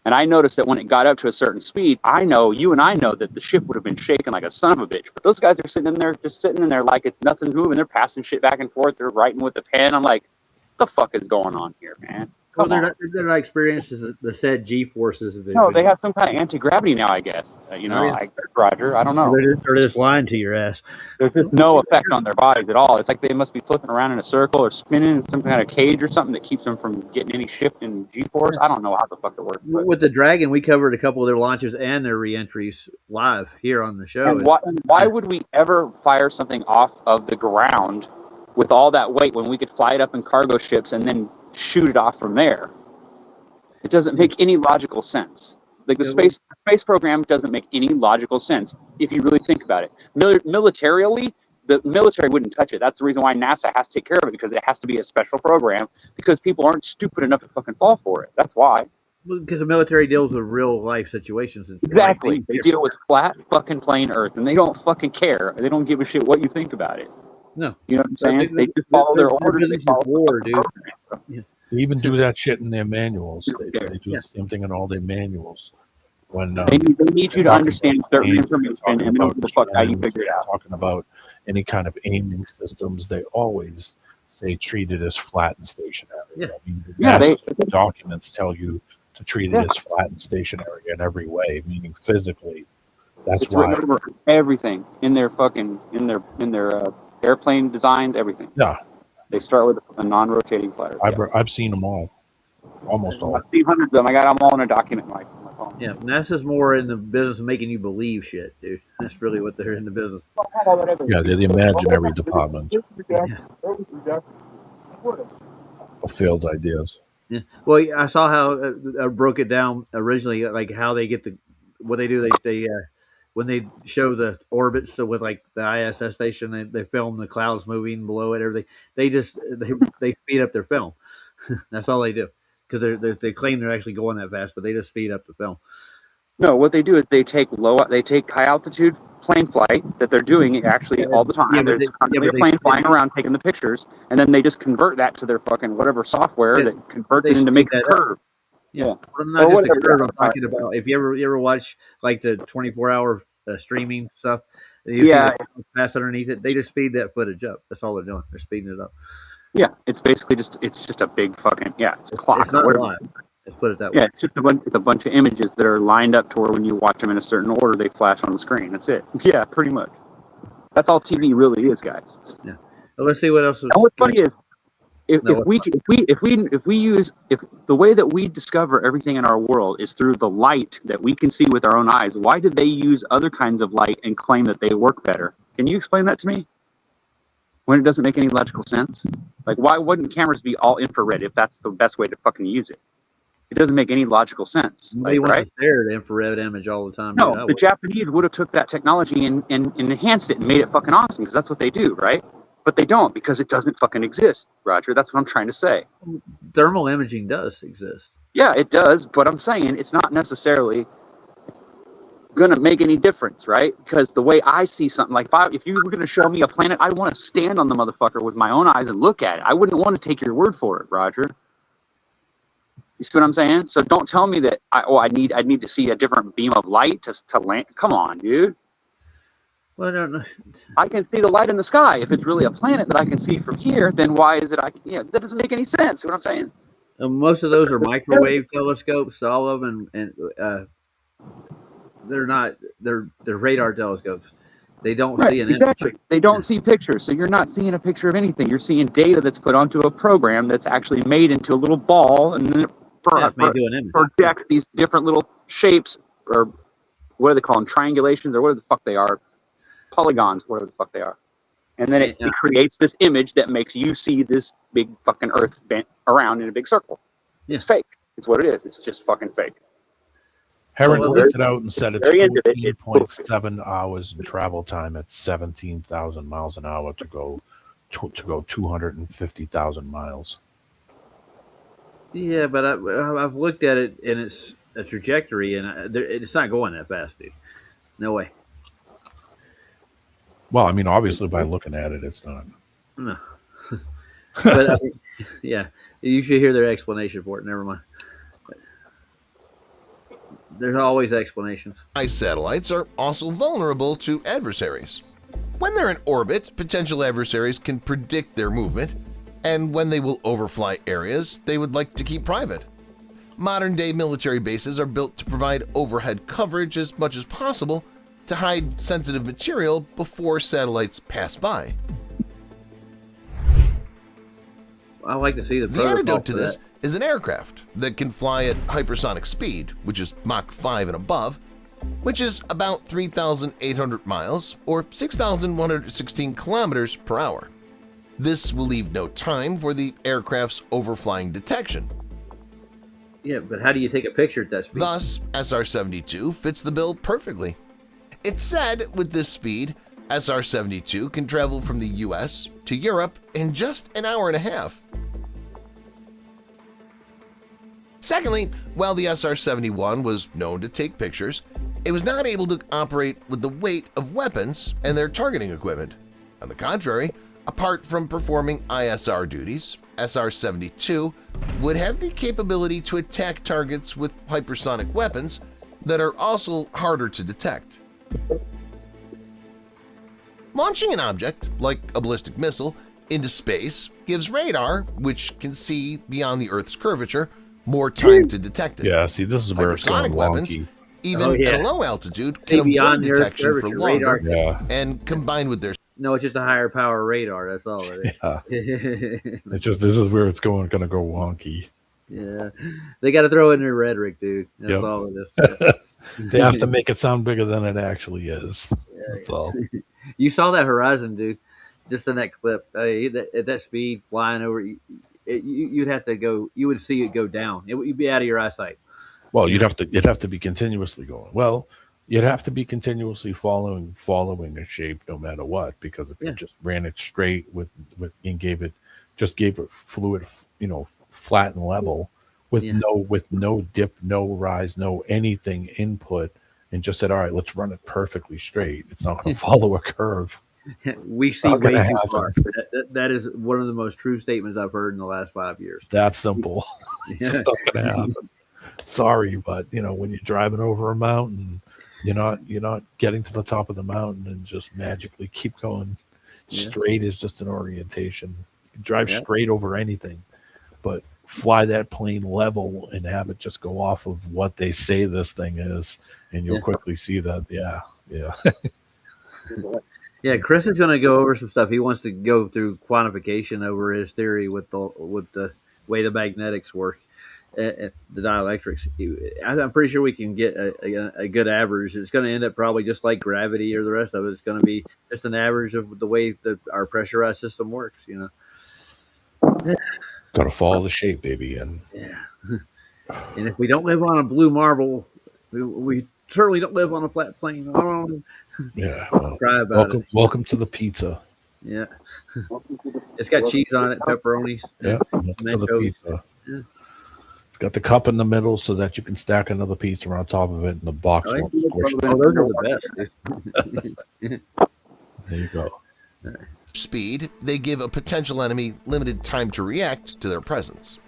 And I noticed that when it got up to a certain speed, you and I know that the ship would have been shaking like a son of a bitch. But those guys are sitting in there like it's nothing's moving. They're passing shit back and forth. They're writing with a pen. I'm like, what the fuck is going on here, man? They're not experiencing the said G-forces. No, they have some kind of anti-gravity now, I guess. Roger, I don't know. They're just lying to your ass. There's just no effect on their bodies at all. It's like they must be flipping around in a circle or spinning in some kind of cage or something that keeps them from getting any shift in G-force. I don't know how the fuck it works. But. With the Dragon, we covered a couple of their launches and their re-entries live here on the show. And why would we ever fire something off of the ground with all that weight when we could fly it up in cargo ships and then shoot it off from there? It doesn't make any logical sense. Like the space program doesn't make any logical sense if you really think about it. Militarily, the military wouldn't touch it. That's the reason why NASA has to take care of it, because it has to be a special program, because people aren't stupid enough to fucking fall for it. That's why. Because the military deals with real life situations. And exactly. They deal with flat fucking plain Earth, and they don't fucking care. They don't give a shit what you think about it. No. You know what I'm saying? They just follow their orders. They follow war, dude. Yeah. They even do that shit in their manuals. They do the same thing in all their manuals. When they need you to understand certain information, and they don't give a fuck how you figure it out. Talking about any kind of aiming systems, they always say treat it as flat and stationary. Yeah. I mean, the documents tell you to treat it as flat and stationary in every way, meaning physically. That's it's why everything in their airplane designs, everything. Yeah. They start with a non-rotating fighter. I've seen them all, almost all. I've seen hundreds of them. I got them all in a document in my phone. Yeah, NASA's more in the business of making you believe shit, dude. That's really what they're in the business. Yeah, they're the imaginary department. Of failed ideas. Yeah. Well, I saw how I broke it down originally, like how they get what they do. They when they show the orbits, so with like the ISS station, they film the clouds moving below it, everything. They just they speed up their film. That's all they do, because they claim they're actually going that fast, but they just speed up the film. No, what they do is they take high altitude plane flight that they're doing actually all the time. There's a plane flying around taking the pictures, and then they just convert that to their fucking whatever software that converts it into making a curve. Yeah, well, not just the curve. I'm talking about if you ever watch like the 24-hour streaming stuff. You see the pass underneath it. They just speed that footage up. That's all they're doing. They're speeding it up. Yeah, it's basically just a big fucking it's a clock. It's not live. Let's put it that way. Yeah, it's just a bunch of images that are lined up to where when you watch them in a certain order, they flash on the screen. That's it. Yeah, pretty much. That's all TV really is, guys. Yeah. Well, let's see what else is. And what's funny is if the way that we discover everything in our world is through the light that we can see with our own eyes, why did they use other kinds of light and claim that they work better? Can you explain that to me? When it doesn't make any logical sense? Like, why wouldn't cameras be all infrared if that's the best way to fucking use it? It doesn't make any logical sense. Nobody wants to stare at infrared image all the time. No, the Japanese would have took that technology and enhanced it and made it fucking awesome, because that's what they do, right? But they don't, because it doesn't fucking exist, Roger. That's what I'm trying to say. Thermal imaging does exist. Yeah, it does, but I'm saying it's not necessarily going to make any difference, right? Because the way I see something, like if you were going to show me a planet, I want to stand on the motherfucker with my own eyes and look at it. I wouldn't want to take your word for it, Roger. You see what I'm saying? So don't tell me that I need to see a different beam of light to land. Come on, dude. Well, I don't know. I can see the light in the sky. If it's really a planet that I can see from here, then why is it that doesn't make any sense. See what I'm saying? Most of those are microwave telescopes, all of them, and they're not. They're radar telescopes. They don't see an image. They don't see pictures, so you're not seeing a picture of anything. You're seeing data that's put onto a program that's actually made into a little ball, and then it projects these different little shapes, or what do they call them? Triangulations, or whatever the fuck they are. Polygons, whatever the fuck they are. And then it creates this image that makes you see this big fucking Earth bent around in a big circle. Yeah. It's fake. It's what it is. It's just fucking fake. Heron Well, worked it out and said it's very end of it, it's 14.7 hours in travel time at 17,000 miles an hour to go 250,000 miles. Yeah, but I've looked at it and it's a trajectory, and it's not going that fast, dude. No way. Well, I mean, obviously by looking at it, it's not. No. But I mean, yeah, you should hear their explanation for it. Never mind. There's always explanations. Ice satellites are also vulnerable to adversaries. When they're in orbit, potential adversaries can predict their movement, and when they will overfly areas they would like to keep private. Modern-day military bases are built to provide overhead coverage as much as possible to hide sensitive material before satellites pass by. I like to see the The antidote to this is an aircraft that can fly at hypersonic speed, which is Mach 5 and above, which is about 3,800 miles or 6,116 kilometers per hour. This will leave no time for the aircraft's overflying detection. Yeah, but how do you take a picture at that speed? Thus, SR-72 fits the bill perfectly. It's said with this speed, SR-72 can travel from the US to Europe in just an hour and a half. Secondly, while the SR-71 was known to take pictures, it was not able to operate with the weight of weapons and their targeting equipment. On the contrary, apart from performing ISR duties, SR-72 would have the capability to attack targets with hypersonic weapons that are also harder to detect. Launching an object, like a ballistic missile, into space gives radar, which can see beyond the Earth's curvature, more time to detect it. Yeah, see, this is where it's going Hypersonic weapons, wonky. even at a low altitude, See can avoid beyond the Earth's detection for curvature, longer, radar. Yeah, and combined with their No, it's just a higher power radar. That's all it yeah. is. It's just this is where it's going to go wonky. Yeah, they got to throw in their rhetoric, dude. That's Yep. all it is. They have to make it sound bigger than it actually is. That's all. You saw that horizon, dude. Just in that clip, at that speed, flying over, you'd have to go. You would see it go down. You'd be out of your eyesight. Well, you'd have to be continuously going. Well, you'd have to be continuously following a shape no matter what, because if you just ran it straight and gave it fluid, flat and level with no dip, no rise, no anything input, and just said, all right, let's run it perfectly straight. It's not going to follow a curve. We see Not way gonna too happen. far. That is one of the most true statements I've heard in the last 5 years. That simple. It's just not going to happen. Sorry, but when you're driving over a mountain, you're not getting to the top of the mountain and just magically keep going straight is just an orientation. You can drive straight over anything, but fly that plane level and have it just go off of what they say this thing is, and you'll quickly see that. Yeah. Yeah, Chris is going to go over some stuff. He wants to go through quantification over his theory with the way the magnetics work, the dielectrics. I'm pretty sure we can get a good average. It's going to end up probably just like gravity or the rest of it. It's going to be just an average of the way that our pressurized system works. Got to follow the shape, baby, and And if we don't live on a blue marble, we certainly don't live on a flat plane. well, Cry about it. welcome to the pizza. Yeah. It's got cheese on it, pepperonis. Yeah, welcome to the nachos. pizza. Yeah. It's got the cup in the middle so that you can stack another pizza on top of it, and the box won't squish. Oh, those are the best, dude. There you go. speed, they give a potential enemy limited time to react to their presence.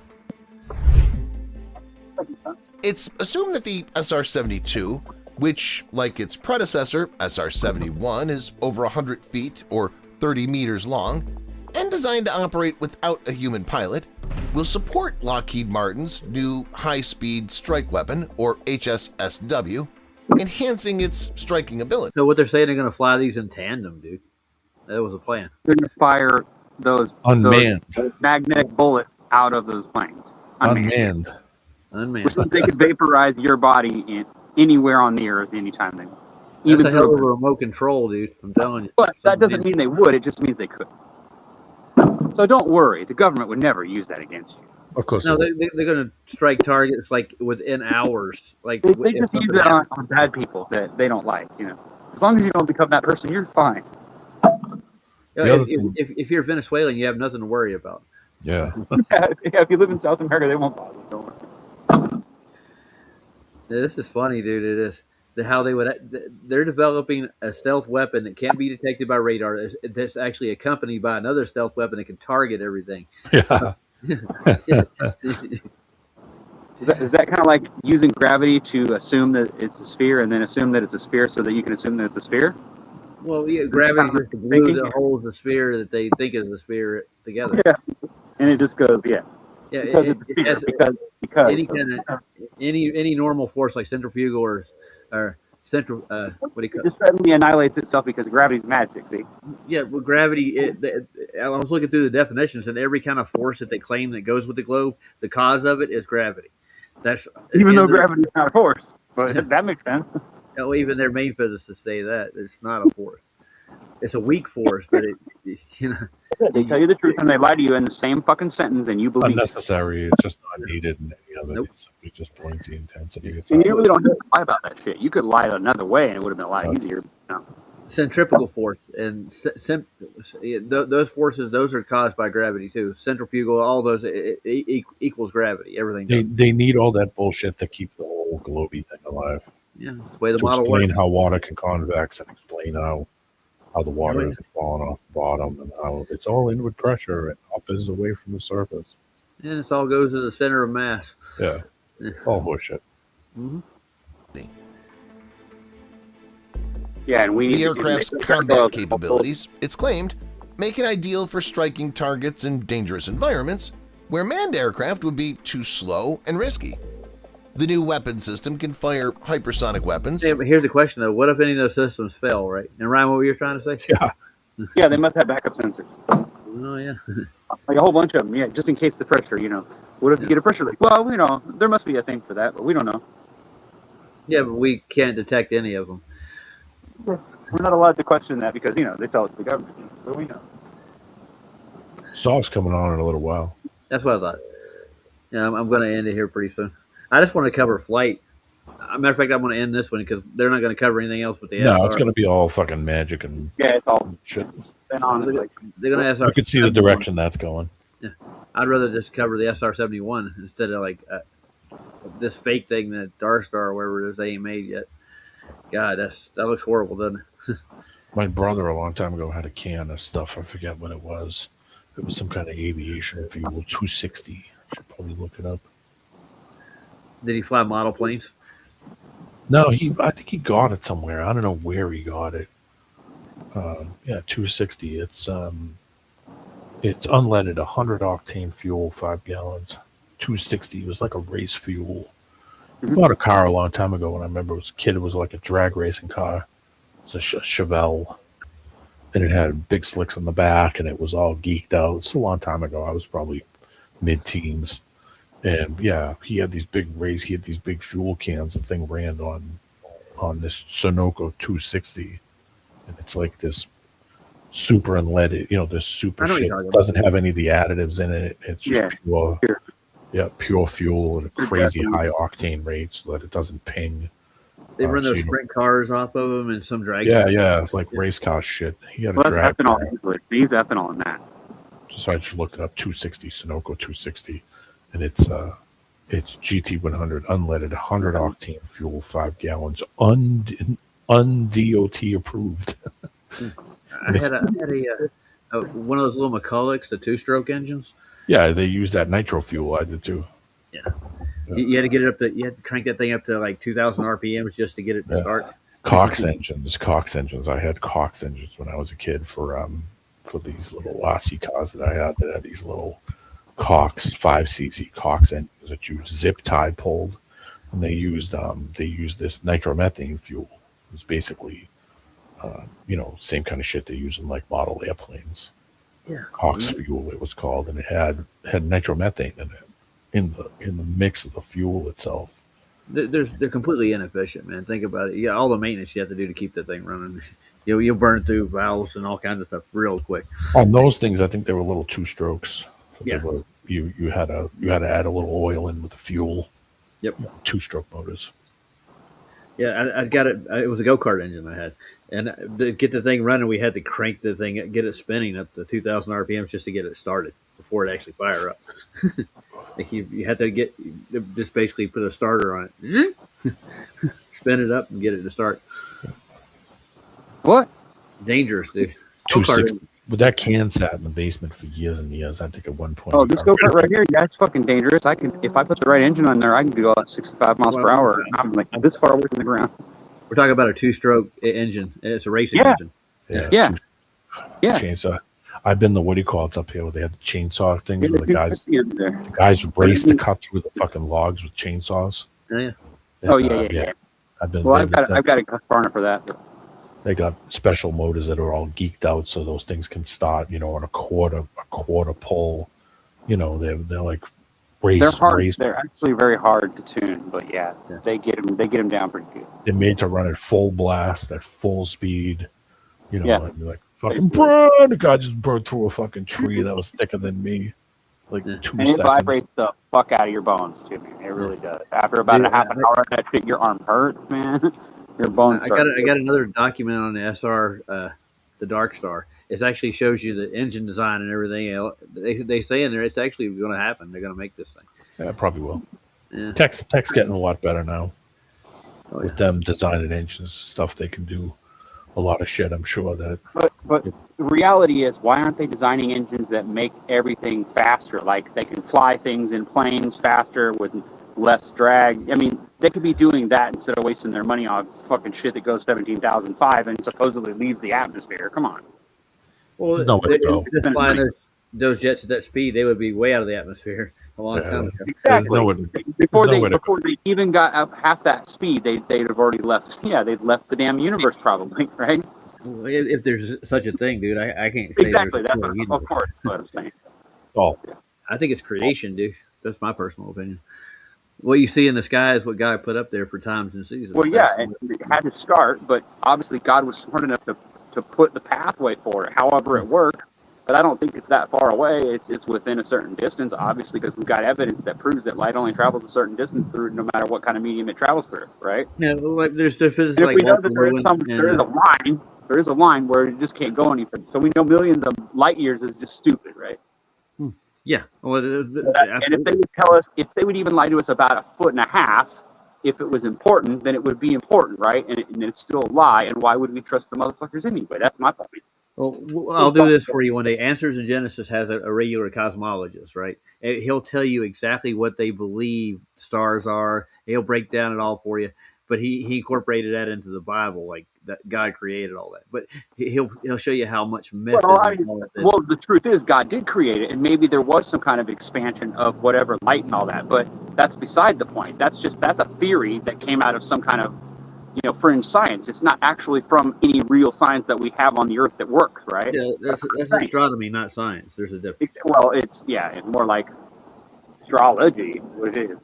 It's assumed that the SR-72, which, like its predecessor, SR-71, is over 100 feet or 30 meters long, and designed to operate without a human pilot, will support Lockheed Martin's new high-speed strike weapon, or HSSW, enhancing its striking ability. So what they're saying, they're going to fly these in tandem, dude. That was a plan. They're going to fire those Unmanned. those magnetic bullets out of those planes. Unmanned. Unmanned. So they could vaporize your body anywhere on the earth anytime they want. That's Even a hell through of a remote control, dude. I'm telling you. But that doesn't mean they would. It just means they could. So So don't worry. The government would never use that against you. Of course. No, they're going to strike targets like within hours. Like They if just use something it happens. on bad people that they don't like. You know, as long as you don't become that person, you're fine. The other thing- If you're Venezuelan, you have nothing to worry about. Yeah. If you live in South America, they won't bother you. Don't worry. Yeah, this is funny, dude. It is. How they're developing a stealth weapon that can't be detected by radar. That's actually accompanied by another stealth weapon that can target everything. Yeah. Is that kind of like using gravity to assume that it's a sphere and then assume that it's a sphere so that you can assume that it's a sphere? Well, yeah, gravity's just the glue that holds the sphere that they think is the sphere together. Yeah. And it just goes, yeah. Yeah, Because it's a sphere. Because any kind of any normal force like centrifugal or central what do you call it just suddenly annihilates itself because gravity's magic. See? Yeah, well, gravity. I was looking through the definitions, and every kind of force that they claim that goes with the globe, the cause of it is gravity. That's Even though gravity's not a force, but that makes sense. even their main physicists say that it's not a force. It's a weak force, but They tell you the truth and they lie to you in the same fucking sentence, and you believe. Unnecessary. It's just not needed in any of it. Nope. It just brings the intensity. It's And you really don't have to lie about that shit. You could lie another way, and it would have been a lot easier. You know? centrifugal force and those forces, those are caused by gravity too. Centrifugal, all those equals gravity. Everything. They need all that bullshit to keep the whole globey thing alive. Yeah, that's the way the To model explain works. how water can convex and explain how the water is falling off the bottom and how it's all inward pressure and up is away from the surface. And it all goes to the center of mass. Yeah, all bullshit. Mm-hmm. Yeah, and we The need to aircraft's make combat capabilities, it's claimed, make it ideal for striking targets in dangerous environments where manned aircraft would be too slow and risky. The new weapon system can fire hypersonic weapons. Yeah, but here's the question though: what if any of those systems fail? Right? And Ryan, what were you trying to say? Yeah, Yeah, they must have backup sensors. Oh yeah. Like a whole bunch of them, yeah, just in case the pressure, you know. What if you get a pressure leak? Well, you know, there must be a thing for that, but we don't know. Yeah, but we can't detect any of them. We're not allowed to question that because, you know, they tell us the government. But we know. Saul's coming on in a little while. That's what I thought. Yeah, I'm going to end it here pretty soon. I just want to cover flight. Matter of fact, I'm going to end this one because they're not going to cover anything else but the No, SR. it's going to be all fucking magic and Yeah, it's all shit. been on. Like, They're going to SR. You can see the direction that's going. I'd rather just cover the SR-71 instead of like this fake thing that Darstar or whatever it is they ain't made yet. God, that looks horrible, doesn't it? My brother a long time ago had a can of stuff. I forget what it was. It was some kind of aviation fuel, 260. I should probably look it up. Did he fly model planes? No, I think he got it somewhere. I don't know where he got it. Yeah, 260. It's unleaded, 100 octane fuel, 5 gallons. 260. It was like a race fuel. I bought a car a long time ago when I remember as a kid. It was like a drag racing car. It was a Chevelle. And it had big slicks on the back and it was all geeked out. It's a long time ago. I was probably mid-teens. And yeah, he had these big fuel cans. The thing ran on this Sunoco 260. And it's like this super unleaded, this super I know what shit. you're talking It doesn't have any of the additives in it. It's just pure fuel at a crazy high octane rate so that it doesn't ping. They run so those you don't- sprint cars off of them and some drag. Yeah, it's like race car shit. He had a well, drag that's ethanol. car. Usually. They use ethanol in that. So I just looked it up, 260, Sunoco 260. And it's GT100 unleaded, 100 octane fuel, 5 gallons, un-DOT approved. I had one of those little McCullochs, the 2-stroke engines. Yeah, they use that nitro fuel. I did too. Yeah. You had to get it up you had to crank that thing up to like 2,000 RPMs just to get it to start. Cox engines. I had Cox engines when I was a kid for these little RC cars that I had that had these little Cox 5cc Cox engines that use zip tie pulled, and they used this nitromethane fuel. It was basically same kind of shit they use in like model airplanes. Yeah. Cox fuel it was called, and it had nitromethane in it in the mix of the fuel itself. They're completely inefficient, man. Think about it. Yeah, all the maintenance you have to do to keep that thing running. You'll burn through valves and all kinds of stuff real quick. On those things, I think they were little 2-strokes. So Yeah. they were, you had to add a little oil in with the fuel. Yep. 2-stroke motors. Yeah, I got it. It was a go-kart engine I had, and to get the thing running, we had to crank the thing, get it spinning up to 2,000 RPMs just to get it started before it actually fire up. Like you had to just basically put a starter on it, spin it up, and get it to start. What? Dangerous, dude. 260. But that can sat in the basement for years and years. I think at one point. Oh, this go-kart right here, yeah, it's fucking dangerous. If I put the right engine on there, I can go at 65 miles per hour. I'm like this far away from the ground. We're talking about a 2-stroke engine. It's a racing engine. Yeah. Chainsaw. I've been the, what do you call it up here, where they had the chainsaw things where the Yeah. guys race to cut through the fucking logs with chainsaws. Yeah. Oh yeah. I've been. Well, I've got a Husqvarna for that. They got special motors that are all geeked out, so those things can start, on a quarter pull. They're like race. They're hard. Race. They're actually very hard to tune, but yeah, they get them down pretty good. They're made to run at full blast, at full speed. And you're like fucking burn. The guy just burned through a fucking tree that was thicker than me. Like 2 seconds. And it vibrates the fuck out of your bones too, man. It really does. After about a half an hour of that shit, your arm hurts, man. Your bones. I got another document on the SR, the Dark Star. It actually shows you the engine design and everything. They say in there it's actually going to happen. They're going to make this thing. Yeah, it probably will. Yeah. Tech's getting a lot better now. With them designing engines, stuff they can do a lot of shit. I'm sure that. But the reality is, why aren't they designing engines that make everything faster? Like they can fly things in planes faster with less drag. I mean, they could be doing that instead of wasting their money on fucking shit that goes 17,005 and supposedly leaves the atmosphere. Come on. Well, There's nowhere to go. Just flying those jets at that speed, they would be way out of the atmosphere a long time ago. Exactly. Before they even got up half that speed, they'd have already left. Yeah, they'd left the damn universe probably, right? Well, if there's such a thing, dude, I can't say exactly. That's of course, what I'm saying. Oh, I think it's creation, dude. That's my personal opinion. What you see in the sky is what God put up there for times and seasons. Well, yeah, and it had to start, but obviously God was smart enough to put the pathway for it, however it worked. But I don't think it's that far away. It's within a certain distance, obviously, because we've got evidence that proves that light only travels a certain distance through, no matter what kind of medium it travels through, right? Yeah, well, there's the physics if like we know that there is a line where it just can't go anything. So we know millions of light years is just stupid, right? Yeah. Well, and if they would tell us, if they would even lie to us about 1.5 feet, if it was important, then it would be important, right? And it's still a lie. And why would we trust the motherfuckers anyway? That's my point. Well, I'll do this for you one day. Answers in Genesis has a regular cosmologist, right? And he'll tell you exactly what they believe stars are. He'll break down it all for you. But he incorporated that into the Bible, like that God created all that. But he'll show you how much myth. Well, the truth is God did create it, and maybe there was some kind of expansion of whatever light and all that. But that's beside the point. That's a theory that came out of some kind of fringe science. It's not actually from any real science that we have on the Earth that works, right? Yeah, that's astronomy, not science. There's a difference. It's more like astrology, what it is.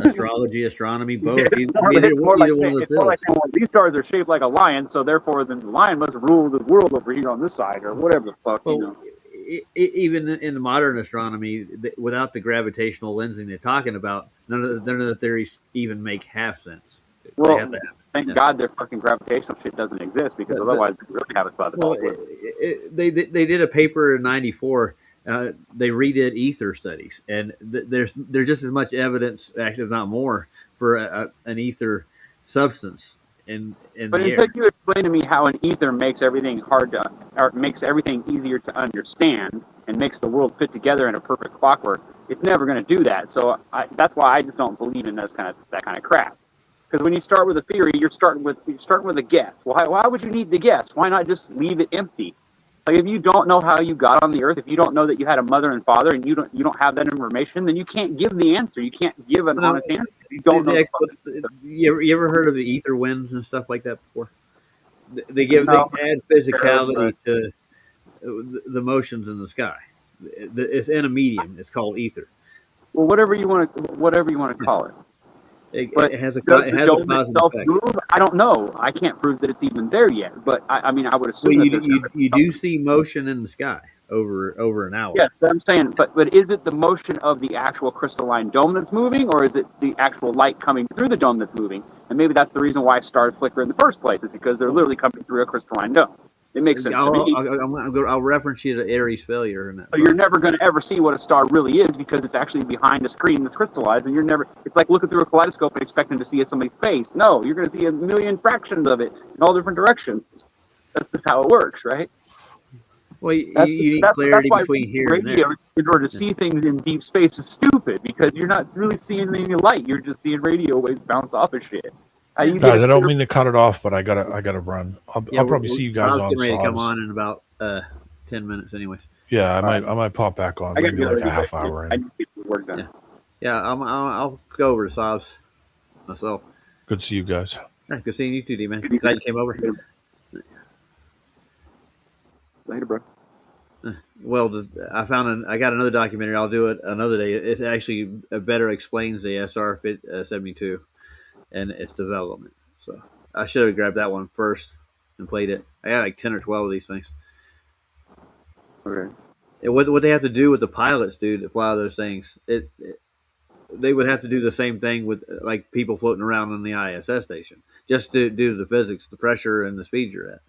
Astrology, astronomy, both. It's more like saying, these stars are shaped like a lion, so therefore the lion must rule the world over here on this side, or whatever the fuck. Even in the modern astronomy, without the gravitational lensing they're talking about, none of the theories even make half sense. Well, thank God their fucking gravitational shit doesn't exist, because otherwise we really have us by the balls. They did a paper in '94. They redid ether studies, and there's just as much evidence, actually, if not more, for an ether substance in but the air. But you explain to me how an ether makes everything makes everything easier to understand, and makes the world fit together in a perfect clockwork. It's never going to do that. So that's why I just don't believe in that kind of crap. Because when you start with a theory, you're starting with a guess. Well, why would you need to guess? Why not just leave it empty? Like, if you don't know how you got on the earth, if you don't know that you had a mother and father, and you don't have that information, then you can't give the answer. You can't give an honest answer. You don't know. You ever heard of the ether winds and stuff like that before? They add physicality to the motions in the sky. It's in a medium. It's called ether. Well, whatever you want to call it. It has a does it the has a dome positive itself effect. move? I don't know. I can't prove that it's even there yet. But I mean, I would assume Well, that you do see motion in the sky over an hour. Yes, but I'm saying, but is it the motion of the actual crystalline dome that's moving, or is it the actual light coming through the dome that's moving? And maybe that's the reason why stars flicker in the first place, is because they're literally coming through a crystalline dome. It makes sense to me. I'll reference you to Aries failure in that. So you're never going to ever see what a star really is because it's actually behind a screen that's crystallized, and you're never. It's like looking through a kaleidoscope and expecting to see somebody's face. No, you're going to see a million fractions of it in all different directions. That's just how it works, right? Well, you need clarity between here and there. In order to see things in deep space is stupid because you're not really seeing any light. You're just seeing radio waves bounce off of shit. Guys, I don't mean to cut it off, but I gotta run. I'll probably see you guys on. Getting ready to come on in about 10 minutes, anyways. Yeah, I might pop back on maybe like a half hour. Yeah, I'll go over to Sobs myself. Good to see you guys. Yeah, good seeing you too, D man. Glad you came over. Later, bro. Well, I got another documentary. I'll do it another day. It actually better explains the SR-72 and its development. So I should have grabbed that one first and played it. I got like 10 or 12 of these things. Okay. What they have to do with the pilots, dude, to fly those things, they would have to do the same thing with like people floating around on the ISS station, just due to the physics, the pressure, and the speed you're at.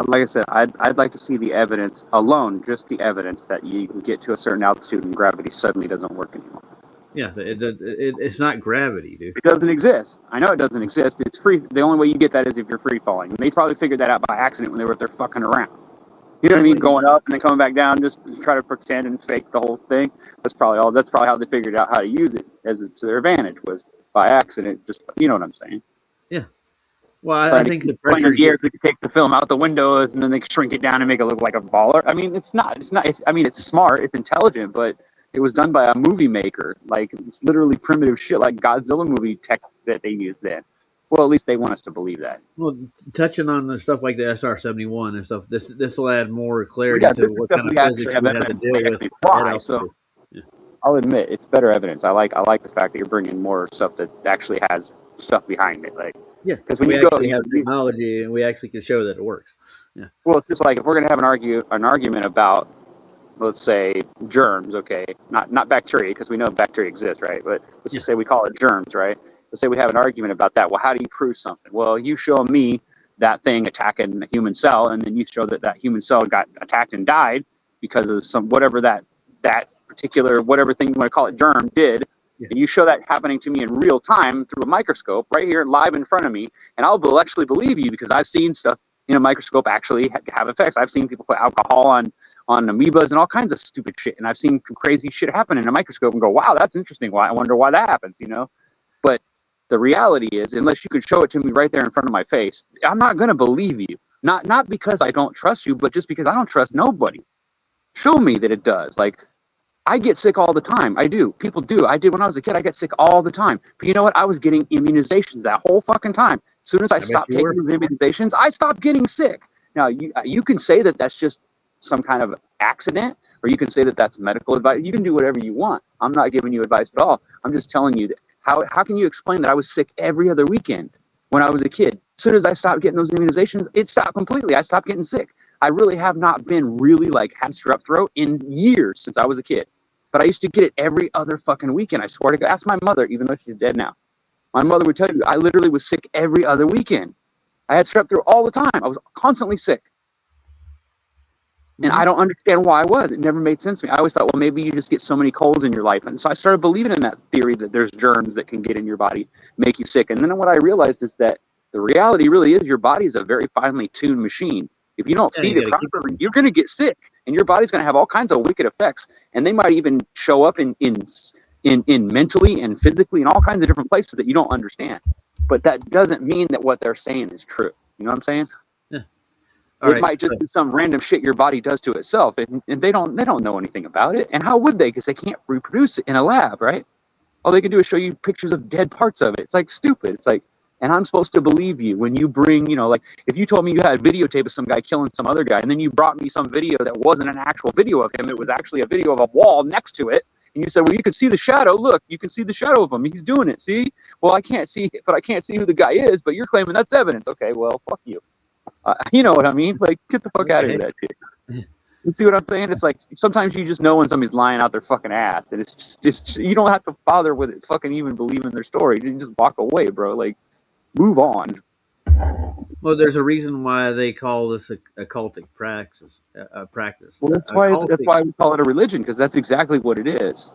Like I said, I'd like to see the evidence alone, just the evidence that you can get to a certain altitude and gravity suddenly doesn't work anymore. Yeah, it's not gravity, dude. It doesn't exist. I know it doesn't exist. It's free. The only way you get that is if you're free falling. And they probably figured that out by accident when they were there fucking around. You know what I mean? Going up and then coming back down, just to try to pretend and fake the whole thing. That's probably how they figured out how to use it to their advantage, was by accident. Just, you know what I'm saying? Yeah. Well, I think the pressure. They could take the film out the windows and then they shrink it down and make it look like a baller. I mean, it's not. I mean, it's smart. It's intelligent, but it was done by a movie maker. Like, it's literally primitive shit, like Godzilla movie tech that they used then. Well, at least they want us to believe that. Well, touching on the stuff like the SR-71 and stuff, this will add more clarity to what kind of physics we have to deal with. So, yeah. I'll admit, it's better evidence. I like the fact that you're bringing more stuff that actually has stuff behind it. Like, yeah, because we actually have technology and we actually can show that it works. Yeah. Well, it's just like if we're going to have an argument about, let's say, germs, okay, not bacteria, because we know bacteria exists, right? But let's just say we call it germs, right? Let's say we have an argument about that. Well, how do you prove something? Well, you show me that thing attacking a human cell, and then you show that human cell got attacked and died because of some whatever that particular whatever thing you want to call it germ did. Yeah. And you show that happening to me in real time through a microscope right here live in front of me, and I'll actually believe you because I've seen stuff in a microscope actually have effects. I've seen people put alcohol on amoebas and all kinds of stupid shit, and I've seen crazy shit happen in a microscope and go, wow, that's interesting. Why? I wonder why that happens, you know? But the reality is, unless you could show it to me right there in front of my face, I'm not going to believe you. Not because I don't trust you, but just because I don't trust nobody. Show me that it does. Like, I get sick all the time. I do. People do. I did when I was a kid. I get sick all the time. But you know what? I was getting immunizations that whole fucking time. As soon as I stopped taking those immunizations, I stopped getting sick. Now, you can say that that's just some kind of accident, or you can say that that's medical advice. You can do whatever you want. I'm not giving you advice at all. I'm just telling you that how can you explain that I was sick every other weekend when I was a kid? As soon as I stopped getting those immunizations, it stopped completely. I stopped getting sick. I really have not been really had strep throat in years since I was a kid. But I used to get it every other fucking weekend. I swear to God. Ask my mother, even though she's dead now. My mother would tell you, I literally was sick every other weekend. I had strep throat all the time. I was constantly sick. And I don't understand why I was. It never made sense to me. I always thought, well, maybe you just get so many colds in your life. And so I started believing in that theory that there's germs that can get in your body, make you sick. And then what I realized is that the reality really is your body is a very finely tuned machine. If you don't feed it properly, you're going to get sick. And your body's going to have all kinds of wicked effects. And they might even show up in mentally and physically in all kinds of different places that you don't understand. But that doesn't mean that what they're saying is true. You know what I'm saying? Yeah. It might just be some random shit your body does to itself, and they don't know anything about it. And how would they? Because they can't reproduce it in a lab, right? All they can do is show you pictures of dead parts of it. It's like stupid. It's like, and I'm supposed to believe you when you bring, like if you told me you had a videotape of some guy killing some other guy, and then you brought me some video that wasn't an actual video of him, it was actually a video of a wall next to it, And you said, well, you can see the shadow. Look, you can see the shadow of him. He's doing it. See? Well, I can't see, but I can't see who the guy is. But you're claiming that's evidence. Okay, well, fuck you. You know what I mean? Like, get the fuck out of here, that shit. You see what I'm saying? It's like sometimes you just know when somebody's lying out their fucking ass, and it's just you don't have to bother with it. Fucking even believing their story. You can just walk away, bro. Like, move on. Well, there's a reason why they call this a occultic practice. Well, that's why we call it a religion, because that's exactly what it is.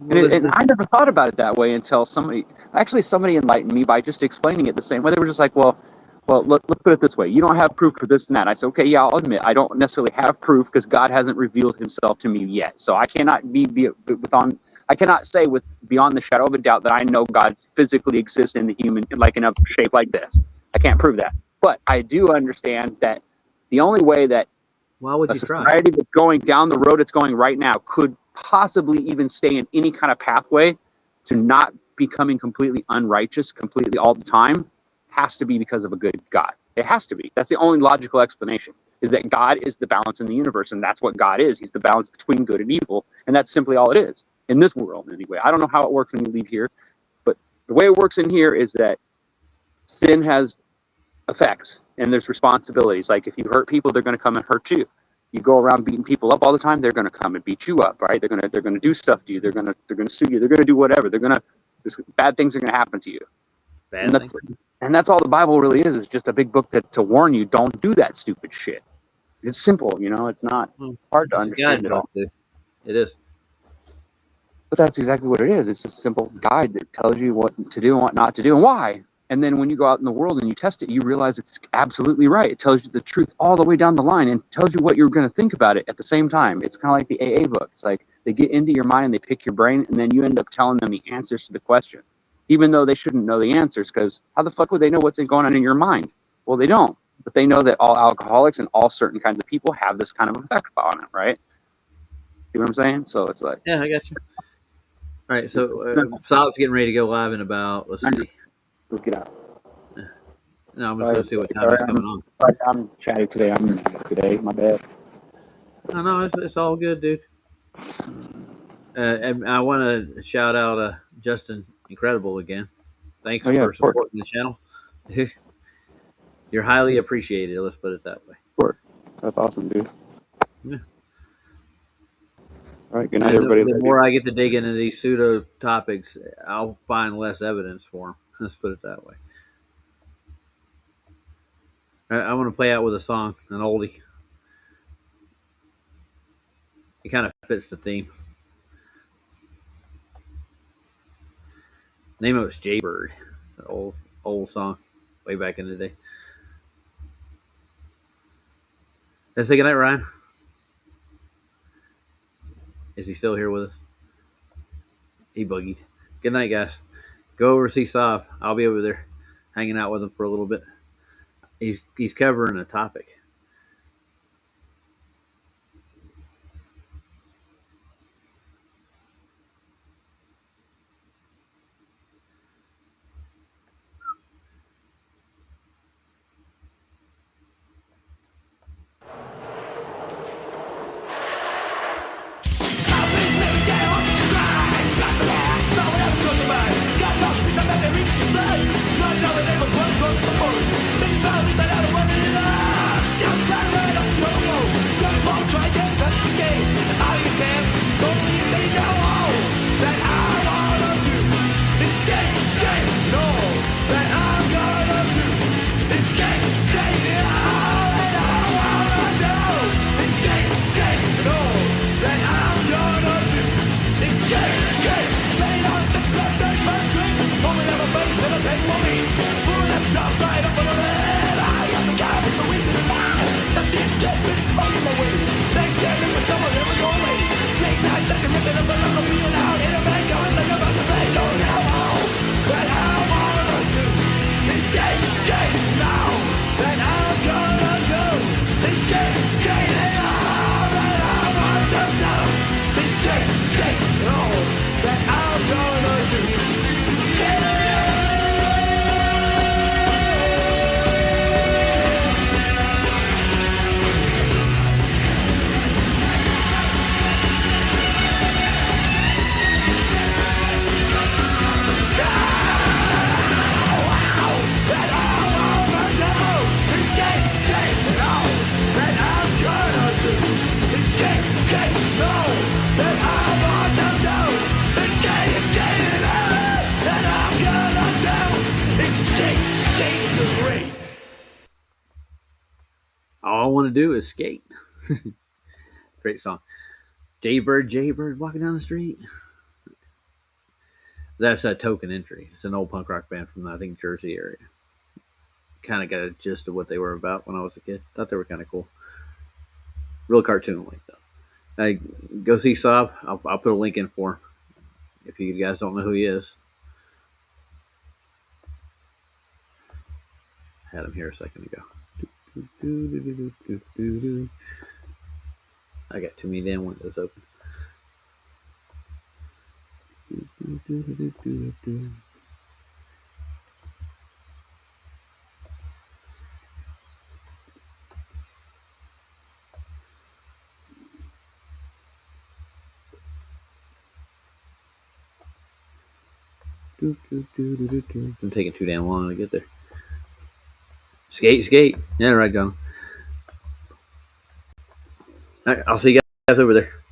And I never thought about it that way until somebody enlightened me by just explaining it the same way. They were just like, well, let's put it this way. You don't have proof for this and that. I said, okay, yeah, I'll admit I don't necessarily have proof because God hasn't revealed himself to me yet. So I cannot I cannot say with beyond the shadow of a doubt that I know God physically exists in the human, like in a shape like this. I can't prove that. But I do understand that the only way that why would a you society that's going down the road it's going right now could possibly even stay in any kind of pathway to not becoming completely unrighteous completely all the time has to be because of a good God. It has to be. That's the only logical explanation, is that God is the balance in the universe, and that's what God is. He's the balance between good and evil, and that's simply all it is in this world anyway. I don't know how it works when you leave here, but the way it works in here is that sin has effects and there's responsibilities. Like if you hurt people, they're going to come and hurt you. You go around beating people up all the time, they're going to come and beat you up, right? They're going to do stuff to you. They're going to sue you. They're going to do whatever. Bad things are going to happen to you. And that's all the Bible really is just a big book to warn you, don't do that stupid shit. It's simple, you know, it's not hard to understand at all. It is. But that's exactly what it is. It's a simple guide that tells you what to do and what not to do and why. And then when you go out in the world and you test it, you realize it's absolutely right. It tells you the truth all the way down the line and tells you what you're going to think about it at the same time. It's kind of like the AA book. It's like they get into your mind and they pick your brain, and then you end up telling them the answers to the question, even though they shouldn't know the answers, because how the fuck would they know what's going on in your mind? Well, they don't. But they know that all alcoholics and all certain kinds of people have this kind of effect on it, right? You know what I'm saying? So it's like... Yeah, I got you. All right, so Saab's getting ready to go live in about, let's see. Let's get out. No, I'm just going to see what time is coming on. I'm chatty today. My bad. No, it's all good, dude. And I want to shout out Justin Incredible again. Thanks for supporting the channel. You're highly appreciated. Let's put it that way. Of course. That's awesome, dude. Yeah. All right, good night, everybody. The more I get to dig into these pseudo topics, I'll find less evidence for them. Let's put it that way. I want to play out with a song, an oldie. It kind of fits the theme. Name of it's Jaybird. It's an old song, way back in the day. Let's say goodnight, Ryan. Is he still here with us? He boogied. Good night, guys. Go over see Saab. I'll be over there hanging out with him for a little bit. He's covering a topic. Not knowing they were born from the moon. They found me that I don't want to want to do is skate. Great song. Jaybird, walking down the street. That's a Token Entry. It's an old punk rock band from, I think, Jersey area. Kind of got a gist of what they were about when I was a kid. Thought they were kind of cool. Real cartoon-like, though. Go see Saab. I'll put a link in for him if you guys don't know who he is. Had him here a second ago. I got too many damn windows open. I'm taking too damn long to get there. Skate. Yeah, right, John. All right, I'll see you guys over there.